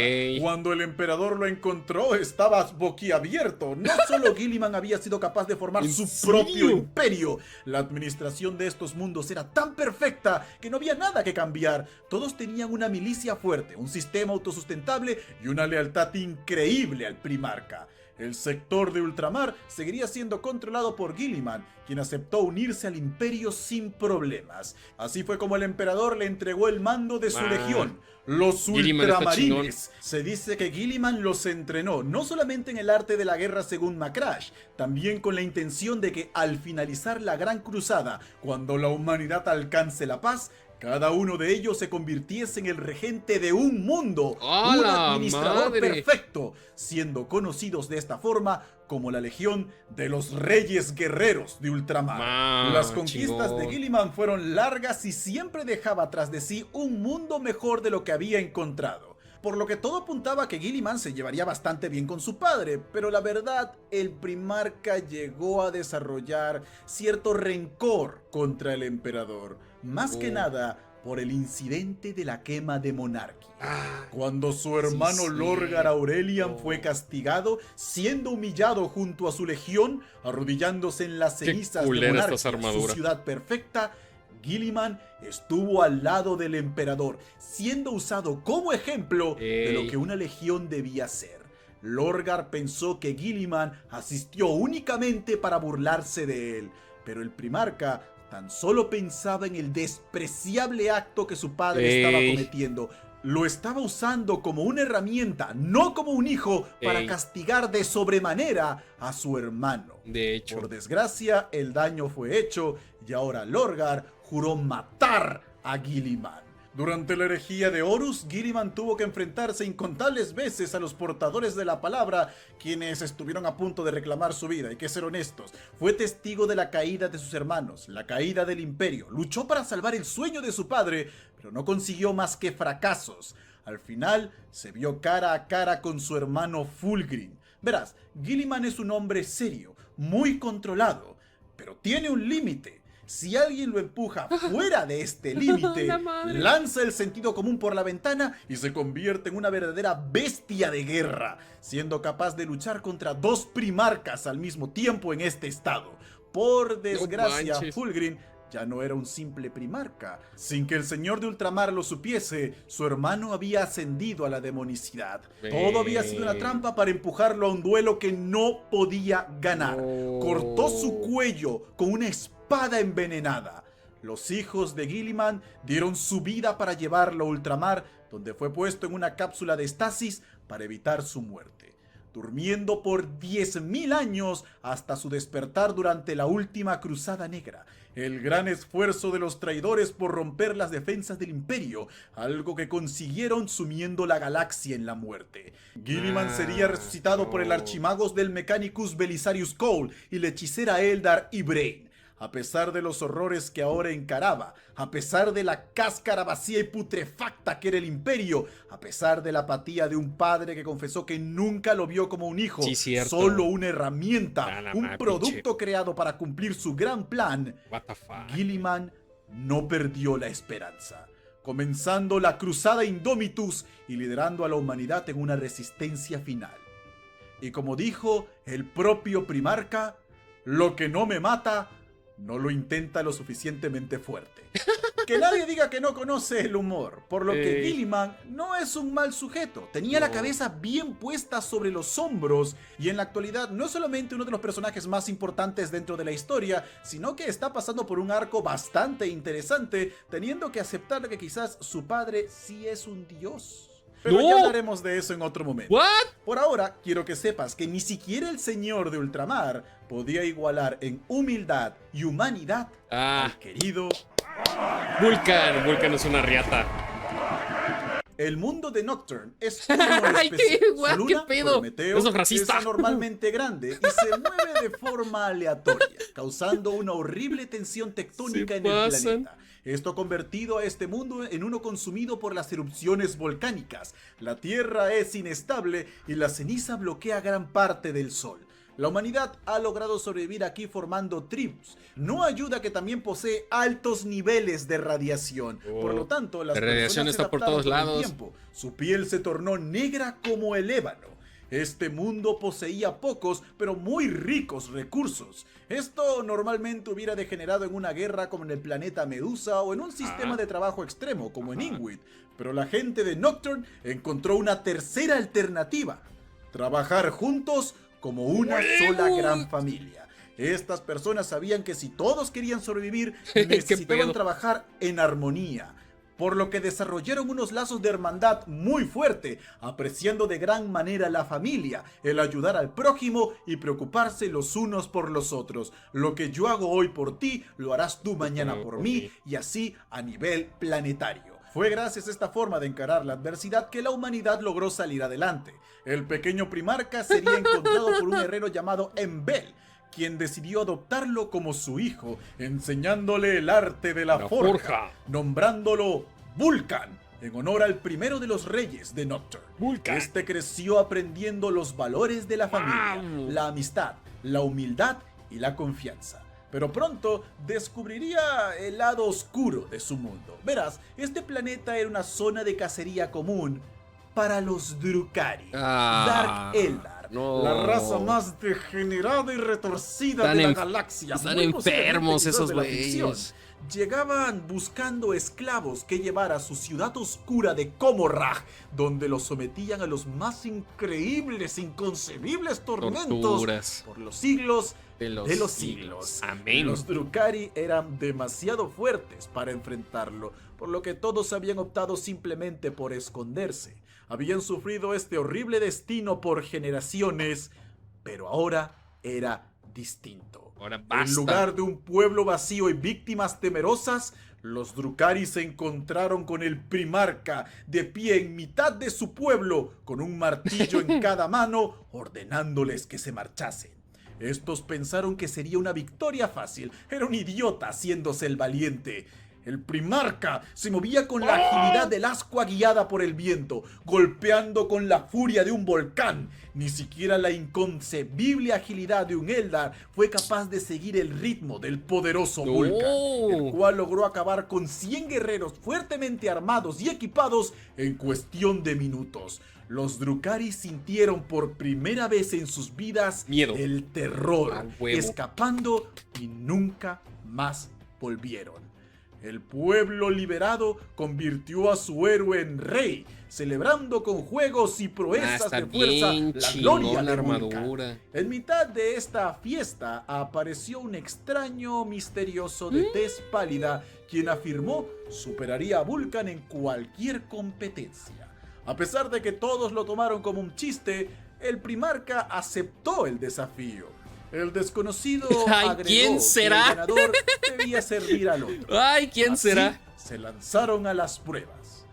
Cuando el emperador lo encontró, estaba boquiabierto. No solo Gilliman había sido capaz de formar su propio imperio. La administración de estos mundos era tan perfecta que no había nada que cambiar. Todos tenían una milicia fuerte, un sistema autosustentable y una lealtad increíble al primarca. El sector de Ultramar seguiría siendo controlado por Gilliman, quien aceptó unirse al imperio sin problemas. Así fue como el emperador le entregó el mando de su legión, los Ultramarines. Se dice que Gilliman los entrenó no solamente en el arte de la guerra según Macrash, también con la intención de que al finalizar la Gran Cruzada, cuando la humanidad alcance la paz, cada uno de ellos se convirtiese en el regente de un mundo, un administrador perfecto, siendo conocidos de esta forma como la Legión de los Reyes Guerreros de Ultramar. Las conquistas de Gilliman fueron largas y siempre dejaba tras de sí un mundo mejor de lo que había encontrado. Por lo que todo apuntaba a que Gilliman se llevaría bastante bien con su padre, pero la verdad, el primarca llegó a desarrollar cierto rencor contra el emperador. Más que nada por el incidente de la quema de Monarchy. Cuando su hermano Lorgar Aurelian fue castigado, siendo humillado junto a su legión, arrodillándose en las cenizas de Monarchy, su ciudad perfecta, Gilliman estuvo al lado del emperador, siendo usado como ejemplo de lo que una legión debía ser. Lorgar pensó que Gilliman asistió únicamente para burlarse de él, pero el primarca tan solo pensaba en el despreciable acto que su padre estaba cometiendo. lo estaba usando como una herramienta, no como un hijo, para castigar de sobremanera a su hermano. De hecho. Por desgracia, el daño fue hecho y ahora Lorgar juró matar a Guilliman. Durante la herejía de Horus, Guilliman tuvo que enfrentarse incontables veces a los portadores de la palabra, quienes estuvieron a punto de reclamar su vida. Hay que ser honestos, fue testigo de la caída de sus hermanos, la caída del imperio, luchó para salvar el sueño de su padre, pero no consiguió más que fracasos. Al final, se vio cara a cara con su hermano Fulgrim. Verás, Guilliman es un hombre serio, muy controlado, pero tiene un límite. Si alguien lo empuja fuera de este límite, lanza el sentido común por la ventana y se convierte en una verdadera bestia de guerra, siendo capaz de luchar contra 2 primarcas al mismo tiempo en este estado. Por desgracia, Fulgrim ya no era un simple primarca. Sin que el señor de ultramar lo supiese, su hermano había ascendido a la demonicidad. Todo había sido una trampa para empujarlo a un duelo que no podía ganar. Cortó su cuello con una espada envenenada. Los hijos de Guilliman dieron su vida para llevarlo a ultramar, donde fue puesto en una cápsula de estasis para evitar su muerte, durmiendo por 10.000 años hasta su despertar durante la última cruzada negra. El gran esfuerzo de los traidores por romper las defensas del imperio, algo que consiguieron sumiendo la galaxia en la muerte. Guilliman sería resucitado por el archimagos del Mechanicus Belisarius Cole y la hechicera Eldar Ibraine. A pesar de los horrores que ahora encaraba, a pesar de la cáscara vacía y putrefacta que era el imperio, a pesar de la apatía de un padre que confesó que nunca lo vio como un hijo, solo una herramienta, un producto creado para cumplir su gran plan, Guilliman no perdió la esperanza, comenzando la cruzada Indomitus y liderando a la humanidad en una resistencia final. Y como dijo el propio primarca, lo que no me mata no lo intenta lo suficientemente fuerte. Que nadie diga que no conoce el humor, por lo que Guilliman no es un mal sujeto. Tenía la cabeza bien puesta sobre los hombros y en la actualidad no es solamente uno de los personajes más importantes dentro de la historia, sino que está pasando por un arco bastante interesante, teniendo que aceptar que quizás su padre sí es un dios. Pero ya hablaremos de eso en otro momento. Por ahora, quiero que sepas que ni siquiera el señor de ultramar podía igualar en humildad y humanidad al querido Vulcan. Vulcan es una riata. El mundo de Nocturne es una especie. Su luna, Prometeo, es anormalmente grande y se mueve de forma aleatoria, causando una horrible tensión tectónica en el planeta. Esto ha convertido a este mundo en uno consumido por las erupciones volcánicas. La Tierra es inestable y la ceniza bloquea gran parte del Sol. La humanidad ha logrado sobrevivir aquí formando tribus. No ayuda que también posee altos niveles de radiación. Por lo tanto, las radiación está por todos lados. Tiempo. Su piel se tornó negra como el ébano. Este mundo poseía pocos, pero muy ricos recursos. Esto normalmente hubiera degenerado en una guerra como en el planeta Medusa o en un sistema de trabajo extremo como en Inwit. Pero la gente de Nocturne encontró una tercera alternativa: trabajar juntos como una sola gran familia. Estas personas sabían que si todos querían sobrevivir, necesitaban trabajar en armonía, por lo que desarrollaron unos lazos de hermandad muy fuerte, apreciando de gran manera la familia, el ayudar al prójimo y preocuparse los unos por los otros. Lo que yo hago hoy por ti, lo harás tú mañana por mí, y así a nivel planetario. Fue gracias a esta forma de encarar la adversidad que la humanidad logró salir adelante. El pequeño primarca sería encontrado por un herrero llamado Enbel, quien decidió adoptarlo como su hijo, enseñándole el arte de la forja, nombrándolo Vulcan, en honor al primero de los reyes de Nocturne. Este creció aprendiendo los valores de la familia, la amistad, la humildad y la confianza. Pero pronto descubriría el lado oscuro de su mundo. Verás, este planeta era una zona de cacería común para los Drukhari, Dark Eldar, la raza más degenerada y retorcida de la galaxia. Están enfermos esos güeyes. Llegaban buscando esclavos que llevar a su ciudad oscura de Comorragh, donde los sometían a los más increíbles, inconcebibles tormentos por los siglos de los siglos. Amén. Los Drukhari eran demasiado fuertes para enfrentarlo, por lo que todos habían optado simplemente por esconderse. Habían sufrido este horrible destino por generaciones, pero ahora era distinto. Ahora basta. En lugar de un pueblo vacío y víctimas temerosas, los Drukhari se encontraron con el primarca de pie en mitad de su pueblo, con un martillo en cada mano, ordenándoles que se marchasen. Estos pensaron que sería una victoria fácil. Era un idiota haciéndose el valiente. El primarca se movía con la agilidad del ascua guiada por el viento, golpeando con la furia de un volcán. Ni siquiera la inconcebible agilidad de un Eldar fue capaz de seguir el ritmo del poderoso Vulcan, el cual logró acabar con 100 guerreros fuertemente armados y equipados en cuestión de minutos. Los Drukhari sintieron por primera vez en sus vidas miedo, el terror, escapando y nunca más volvieron. El pueblo liberado convirtió a su héroe en rey, celebrando con juegos y proezas de fuerza la gloria de Vulcan. En mitad de esta fiesta apareció un extraño misterioso de tez pálida, quien afirmó superaría a Vulcan en cualquier competencia. A pesar de que todos lo tomaron como un chiste, el primarca aceptó el desafío. El desconocido agregó ¿quién será? que el ganador debía servir al otro. Ay, ¿quién Así será? Se lanzaron a las pruebas.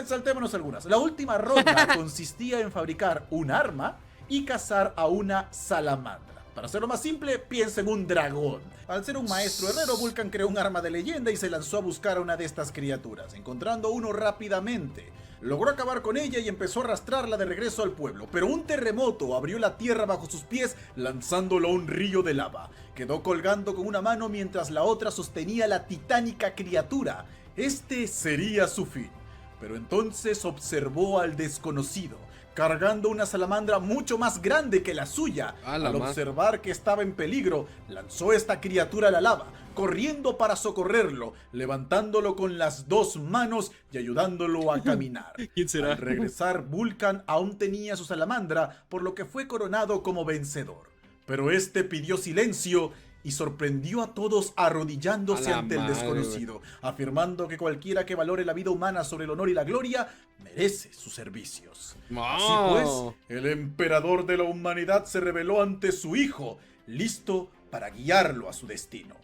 Saltémonos algunas. La última ronda consistía en fabricar un arma y cazar a una salamandra. Para hacerlo más simple, piensa en un dragón. Al ser un maestro herrero, Vulcan creó un arma de leyenda y se lanzó a buscar a una de estas criaturas, encontrando uno rápidamente. Logró acabar con ella y empezó a arrastrarla de regreso al pueblo, pero un terremoto abrió la tierra bajo sus pies, lanzándolo a un río de lava. Quedó colgando con una mano mientras la otra sostenía la titánica criatura. Este sería su fin. Pero entonces observó al desconocido, cargando una salamandra mucho más grande que la suya. Al observar que estaba en peligro, lanzó esta criatura a la lava, corriendo para socorrerlo, levantándolo con las dos manos y ayudándolo a caminar. ¿Quién será? Al regresar, Vulcan aún tenía su salamandra, por lo que fue coronado como vencedor. Pero este pidió silencio y sorprendió a todos arrodillándose ante el desconocido, afirmando que cualquiera que valore la vida humana sobre el honor y la gloria merece sus servicios. Así pues, el emperador de la humanidad se rebeló ante su hijo, listo para guiarlo a su destino.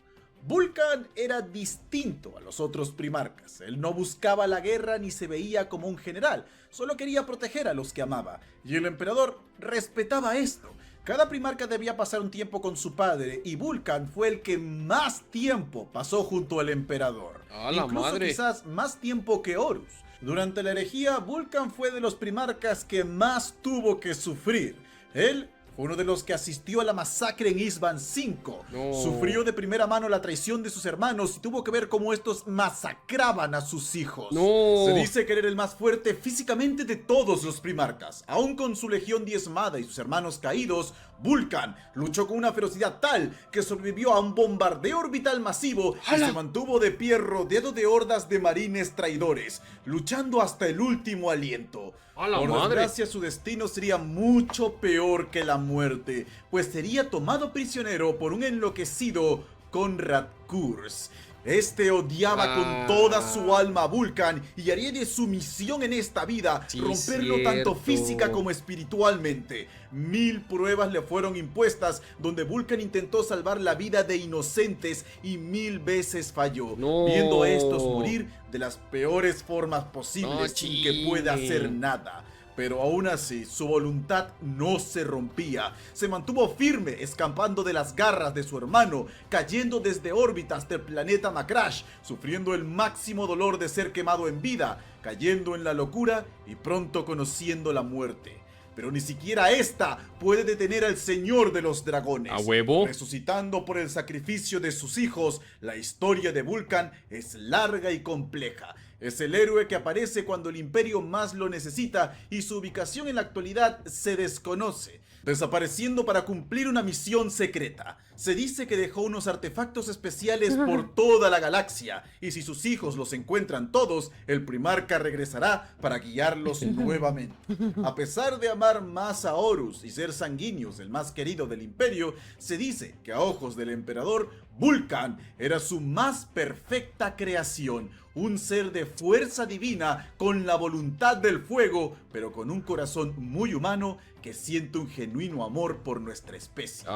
Vulcan era distinto a los otros primarcas. Él no buscaba la guerra ni se veía como un general, solo quería proteger a los que amaba, y el emperador respetaba esto. Cada primarca debía pasar un tiempo con su padre, y Vulcan fue el que más tiempo pasó junto al emperador. Incluso quizás más tiempo que Horus. Durante la herejía, Vulcan fue de los primarcas que más tuvo que sufrir. Él fue uno de los que asistió a la masacre en Isban 5. Sufrió de primera mano la traición de sus hermanos y tuvo que ver cómo estos masacraban a sus hijos. Se dice que era el más fuerte físicamente de todos los primarcas. Aún con su legión diezmada y sus hermanos caídos, Vulcan luchó con una ferocidad tal que sobrevivió a un bombardeo orbital masivo y se mantuvo de pie rodeado de hordas de marines traidores, luchando hasta el último aliento. Por desgracia, su destino sería mucho peor que la muerte, pues sería tomado prisionero por un enloquecido Konrad Kurz. Este odiaba con toda su alma a Vulcan y haría de su misión en esta vida romperlo tanto física como espiritualmente. 1000 pruebas le fueron impuestas, donde Vulcan intentó salvar la vida de inocentes y 1000 veces falló, viendo a estos morir de las peores formas posibles sin que pueda hacer nada. Pero aún así, su voluntad no se rompía. Se mantuvo firme, escapando de las garras de su hermano, cayendo desde órbitas del planeta Macrash, sufriendo el máximo dolor de ser quemado en vida, cayendo en la locura y pronto conociendo la muerte. Pero ni siquiera esta puede detener al Señor de los Dragones. ¿A huevo? Resucitando por el sacrificio de sus hijos, la historia de Vulcan es larga y compleja. Es el héroe que aparece cuando el Imperio más lo necesita y su ubicación en la actualidad se desconoce. desapareciendo para cumplir una misión secreta. Se dice que dejó unos artefactos especiales por toda la galaxia, y si sus hijos los encuentran todos, el Primarca regresará para guiarlos nuevamente. A pesar de amar más a Horus y ser Sanguinius, el más querido del Imperio, se dice que a ojos del emperador, Vulcan era su más perfecta creación, un ser de fuerza divina con la voluntad del fuego, pero con un corazón muy humano que siente un genuino amor por nuestra especie.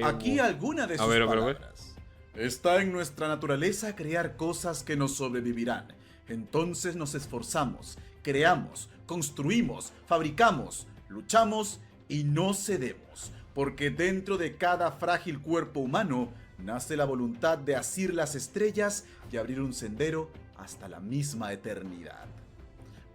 Aquí alguna de sus palabras. Está en nuestra naturaleza crear cosas que nos sobrevivirán. Entonces nos esforzamos, creamos, construimos, fabricamos, luchamos y no cedemos. Porque dentro de cada frágil cuerpo humano nace la voluntad de asir las estrellas y abrir un sendero hasta la misma eternidad.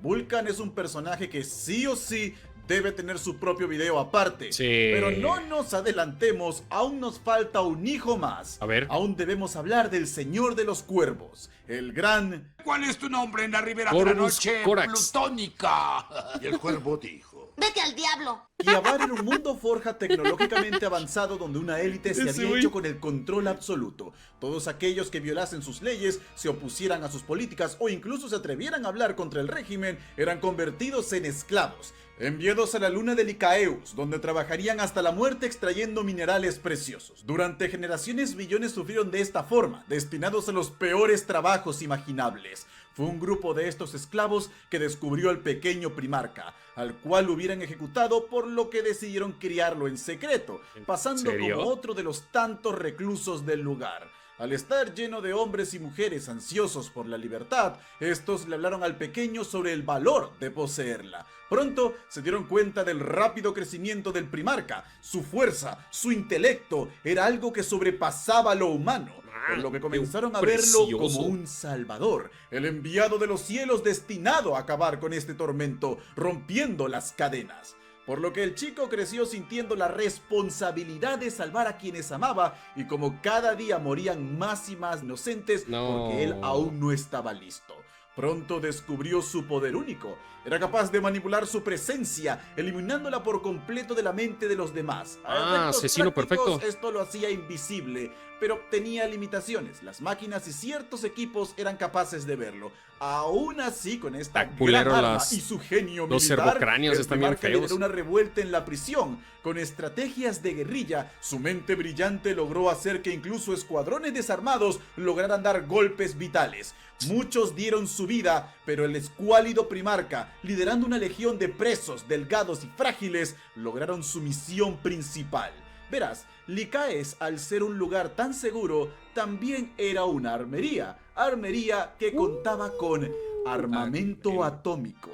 Vulcan es un personaje que sí o sí debe tener su propio video aparte. Sí. Pero no nos adelantemos, aún nos falta un hijo más. A ver. Aún debemos hablar del Señor de los Cuervos, el gran... ¿Cuál es tu nombre en la ribera de la Corvus noche Corax. plutónica? Y el cuervo dijo: ¡Vete al diablo! Kiabar era un mundo forja tecnológicamente avanzado donde una élite se había hecho con el control absoluto. Todos aquellos que violasen sus leyes, se opusieran a sus políticas o incluso se atrevieran a hablar contra el régimen eran convertidos en esclavos, enviados a la luna de Lycaeus, donde trabajarían hasta la muerte extrayendo minerales preciosos. Durante generaciones billones sufrieron de esta forma, destinados a los peores trabajos imaginables. Fue un grupo de estos esclavos que descubrió al pequeño Primarca, al cual hubieran ejecutado, por lo que decidieron criarlo en secreto, pasando como otro de los tantos reclusos del lugar. Al estar lleno de hombres y mujeres ansiosos por la libertad, estos le hablaron al pequeño sobre el valor de poseerla. Pronto se dieron cuenta del rápido crecimiento del Primarca. Su fuerza, su intelecto, era algo que sobrepasaba lo humano, por lo que comenzaron a verlo como un salvador, el enviado de los cielos destinado a acabar con este tormento, rompiendo las cadenas. Por lo que el chico creció sintiendo la responsabilidad de salvar a quienes amaba, y como cada día morían más y más inocentes, porque él aún no estaba listo. Pronto descubrió su poder único. Era capaz de manipular su presencia, eliminándola por completo de la mente de los demás. Asesino perfecto. Esto lo hacía invisible, pero tenía limitaciones. Las máquinas y ciertos equipos eran capaces de verlo. Aún así, con esta gran arma y su genio los militar, servocráneos están bien feos. lideró una revuelta en la prisión. Con estrategias de guerrilla, su mente brillante logró hacer que incluso escuadrones desarmados lograran dar golpes vitales. Muchos dieron su vida, pero el escuálido Primarca, liderando una legión de presos, delgados y frágiles, lograron su misión principal. Verás, Lycaeus, al ser un lugar tan seguro, también era una armería que contaba con armamento atómico.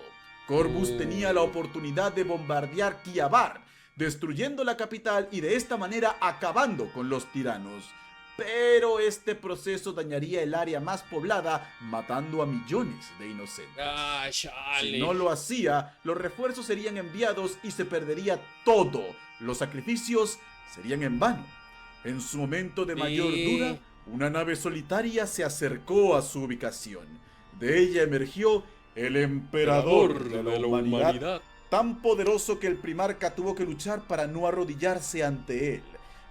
Corvus tenía la oportunidad de bombardear Kiabar, destruyendo la capital y de esta manera acabando con los tiranos. Pero este proceso dañaría el área más poblada, matando a millones de inocentes. Si no lo hacía, los refuerzos serían enviados y se perdería todo. Los sacrificios serían en vano. En su momento de mayor duda, una nave solitaria se acercó a su ubicación. De ella emergió el emperador de la humanidad, tan poderoso que el Primarca tuvo que luchar para no arrodillarse ante él.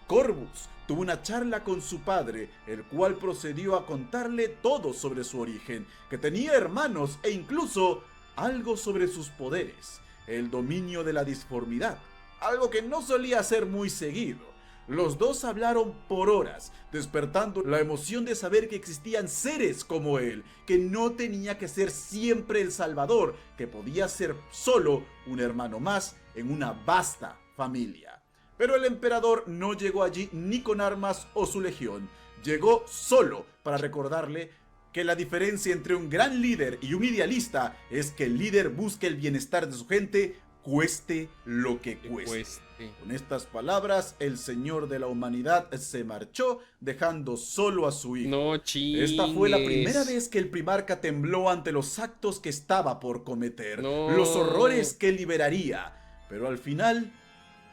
Corvus tuvo una charla con su padre, el cual procedió a contarle todo sobre su origen, que tenía hermanos e incluso algo sobre sus poderes, el dominio de la disformidad, algo que no solía hacer muy seguido. Los dos hablaron por horas, despertando la emoción de saber que existían seres como él, que no tenía que ser siempre el salvador, que podía ser solo un hermano más en una vasta familia. Pero el emperador no llegó allí ni con armas o su legión. Llegó solo para recordarle que la diferencia entre un gran líder y un idealista es que el líder busca el bienestar de su gente, cueste lo que cueste. Con estas palabras, el señor de la humanidad se marchó, dejando solo a su hijo. Esta fue la primera vez que el Primarca tembló ante los actos que estaba por cometer, los horrores que liberaría. Pero al final,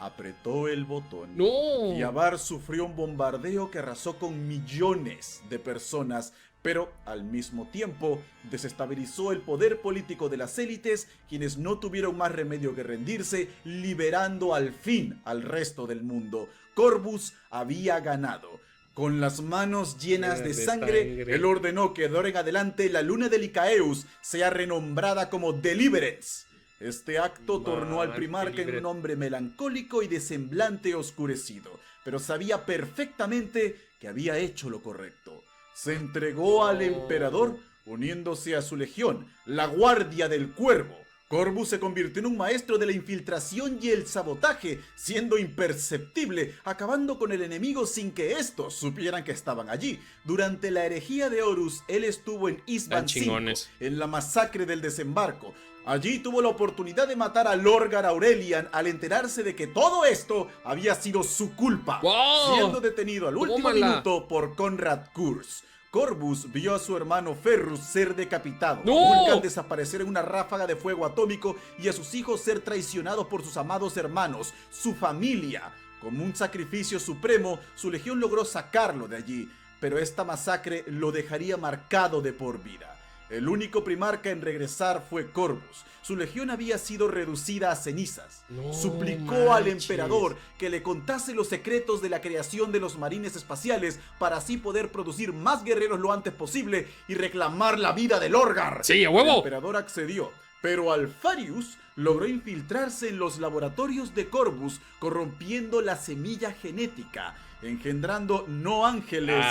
apretó el botón. ¡No! Y Avar sufrió un bombardeo que arrasó con millones de personas, pero al mismo tiempo desestabilizó el poder político de las élites, quienes no tuvieron más remedio que rendirse, liberando al fin al resto del mundo. Corvus había ganado. Con las manos llenas de sangre, él ordenó que de ahora en adelante la luna de Lycaeus sea renombrada como Deliverance. Este acto tornó al primarca en un hombre melancólico y de semblante oscurecido, pero sabía perfectamente que había hecho lo correcto. Se entregó al emperador, uniéndose a su legión, la Guardia del Cuervo. Corvus se convirtió en un maestro de la infiltración y el sabotaje, siendo imperceptible, acabando con el enemigo sin que estos supieran que estaban allí. Durante la herejía de Horus, él estuvo en Isban 5, en la masacre del desembarco. Allí tuvo la oportunidad de matar a Lorgar Aurelian al enterarse de que todo esto había sido su culpa, siendo detenido al último minuto por Conrad Kurz. Corvus vio a su hermano Ferrus ser decapitado, a Vulcan desaparecer en una ráfaga de fuego atómico y a sus hijos ser traicionados por sus amados hermanos, su familia. Como un sacrificio supremo, su legión logró sacarlo de allí, pero esta masacre lo dejaría marcado de por vida. El único primarca en regresar fue Corvus. Su legión había sido reducida a cenizas. Suplicó al emperador que le contase los secretos de la creación de los marines espaciales para así poder producir más guerreros lo antes posible y reclamar la vida de Lorgar. ¡Sí, a huevo! El emperador accedió, pero Alfarius logró infiltrarse en los laboratorios de Corvus, corrompiendo la semilla genética, engendrando no ángeles,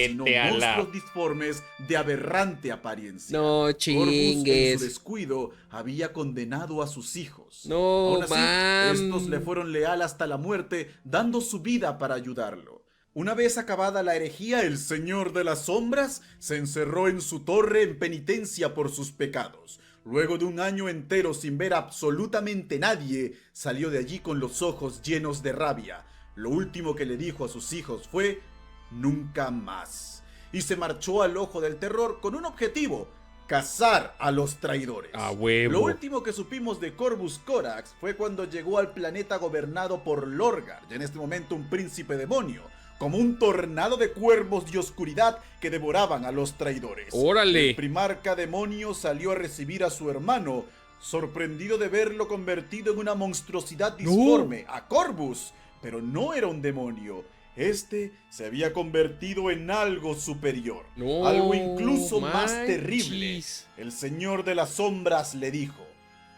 sino monstruos disformes de aberrante apariencia. No chingues. Corvus, en su descuido, había condenado a sus hijos. No, aún así, estos le fueron leal hasta la muerte, dando su vida para ayudarlo. Una vez acabada la herejía, el Señor de las Sombras se encerró en su torre en penitencia por sus pecados. Luego de un año entero sin ver absolutamente nadie, salió de allí con los ojos llenos de rabia. Lo último que le dijo a sus hijos fue: nunca más. Y se marchó al ojo del terror con un objetivo: cazar a los traidores. ¡A huevo! Lo último que supimos de Corvus Corax fue cuando llegó al planeta gobernado por Lorgar, ya en este momento un príncipe demonio, como un tornado de cuervos y oscuridad que devoraban a los traidores. ¡Órale! El primarca demonio salió a recibir a su hermano, sorprendido de verlo convertido en una monstruosidad disforme, a Corvus. Pero no era un demonio. Este se había convertido en algo superior. Algo incluso más terrible. El Señor de las Sombras le dijo: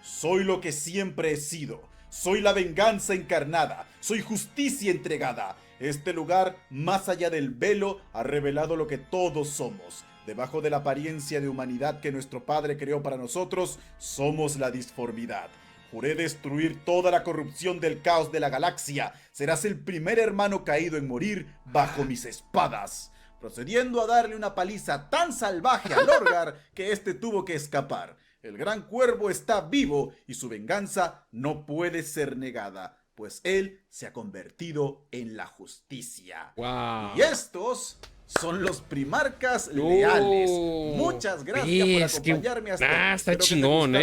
soy lo que siempre he sido. Soy la venganza encarnada. Soy justicia entregada. Este lugar, más allá del velo, ha revelado lo que todos somos. Debajo de la apariencia de humanidad que nuestro Padre creó para nosotros, somos la disformidad. Juré destruir toda la corrupción del caos de la galaxia. Serás el primer hermano caído en morir bajo mis espadas. Procediendo a darle una paliza tan salvaje a Lorgar que este tuvo que escapar. El gran cuervo está vivo y su venganza no puede ser negada, pues él se ha convertido en la justicia. Wow. Y estos son los primarcas leales. Muchas gracias por acompañarme hasta aquí. Está chingón,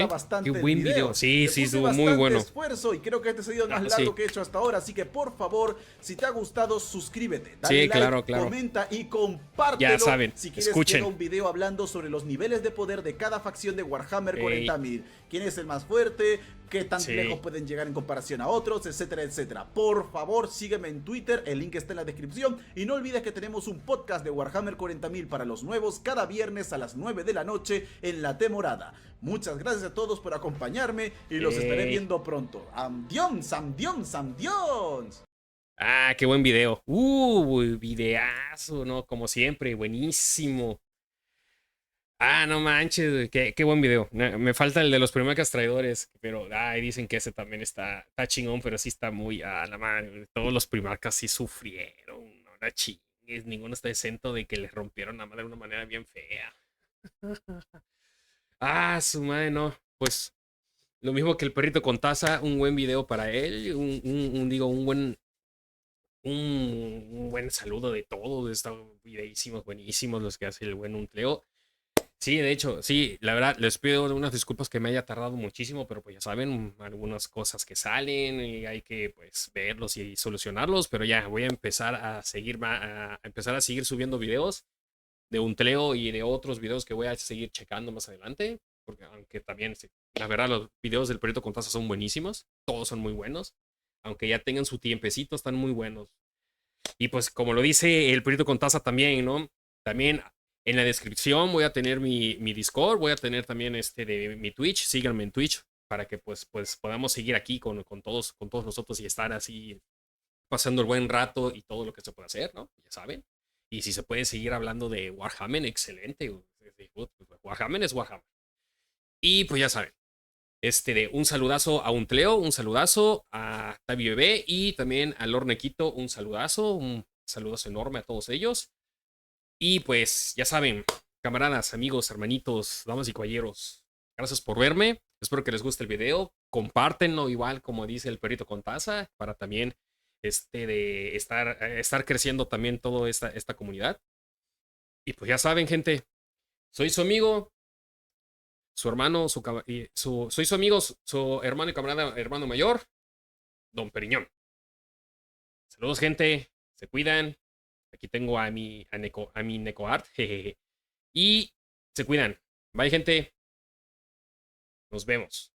qué buen video. Sí, estuvo muy bueno. Esfuerzo y creo que este es el video más largo que he hecho hasta ahora, así que por favor, si te ha gustado, suscríbete, dale like, comenta y compártelo. Ya saben, si quieres que haga un video hablando sobre los niveles de poder de cada facción de Warhammer 40.000, quién es el más fuerte, qué tan lejos pueden llegar en comparación a otros, etcétera, etcétera. Por favor, sígueme en Twitter, el link está en la descripción, y no olvides que tenemos un podcast de Warhammer 40.000 para los nuevos cada viernes a las 9 de la noche en La Temorada. Muchas gracias a todos por acompañarme y los estaré viendo pronto. ¡Amdions, amdions, amdions! Ah, qué buen video. Videazo, ¿no? Como siempre, buenísimo. Ah, no manches, qué buen video. Me falta el de los primarcas traidores, pero dicen que ese también está chingón, pero sí está muy la madre. Todos los primarcas sí sufrieron, no la chingues, ninguno está exento de que les rompieron la madre de una manera bien fea. Su madre, no. Pues lo mismo que el perrito con taza, un buen video para él, un buen saludo de todos. Están videísimos, buenísimos los que hace el buen Untleo. Sí, de hecho, sí, la verdad, les pido unas disculpas que me haya tardado muchísimo, pero pues ya saben, algunas cosas que salen y hay que pues verlos y solucionarlos, pero ya voy a empezar a seguir, a empezar a seguir subiendo videos de Untleo y de otros videos que voy a seguir checando más adelante, porque aunque también, sí, la verdad, los videos del Perito Contaza son buenísimos, todos son muy buenos, aunque ya tengan su tiempecito, están muy buenos. Y pues como lo dice el Perito Contaza también, ¿no? También en la descripción voy a tener mi Discord, voy a tener también de mi Twitch, síganme en Twitch para que pues podamos seguir aquí con todos nosotros y estar así pasando el buen rato y todo lo que se puede hacer, ¿no? Ya saben. Y si se puede seguir hablando de Warhammer, excelente. Warhammer es Warhammer. Y pues ya saben. De un saludazo a Untleo, un saludazo a Tavi Bebé y también a Lornequito, un saludazo enorme a todos ellos. Y pues ya saben, camaradas, amigos, hermanitos, damas y caballeros, gracias por verme. Espero que les guste el video. Compártenlo igual como dice el Perito Contaza para también de estar creciendo también toda esta comunidad. Y pues ya saben, gente, soy su amigo, su hermano, soy su amigo, su hermano y camarada, hermano mayor, Don Periñón. Saludos, gente, se cuidan. Aquí tengo a mi Necoart, jejeje. Y se cuidan. Bye, gente. Nos vemos.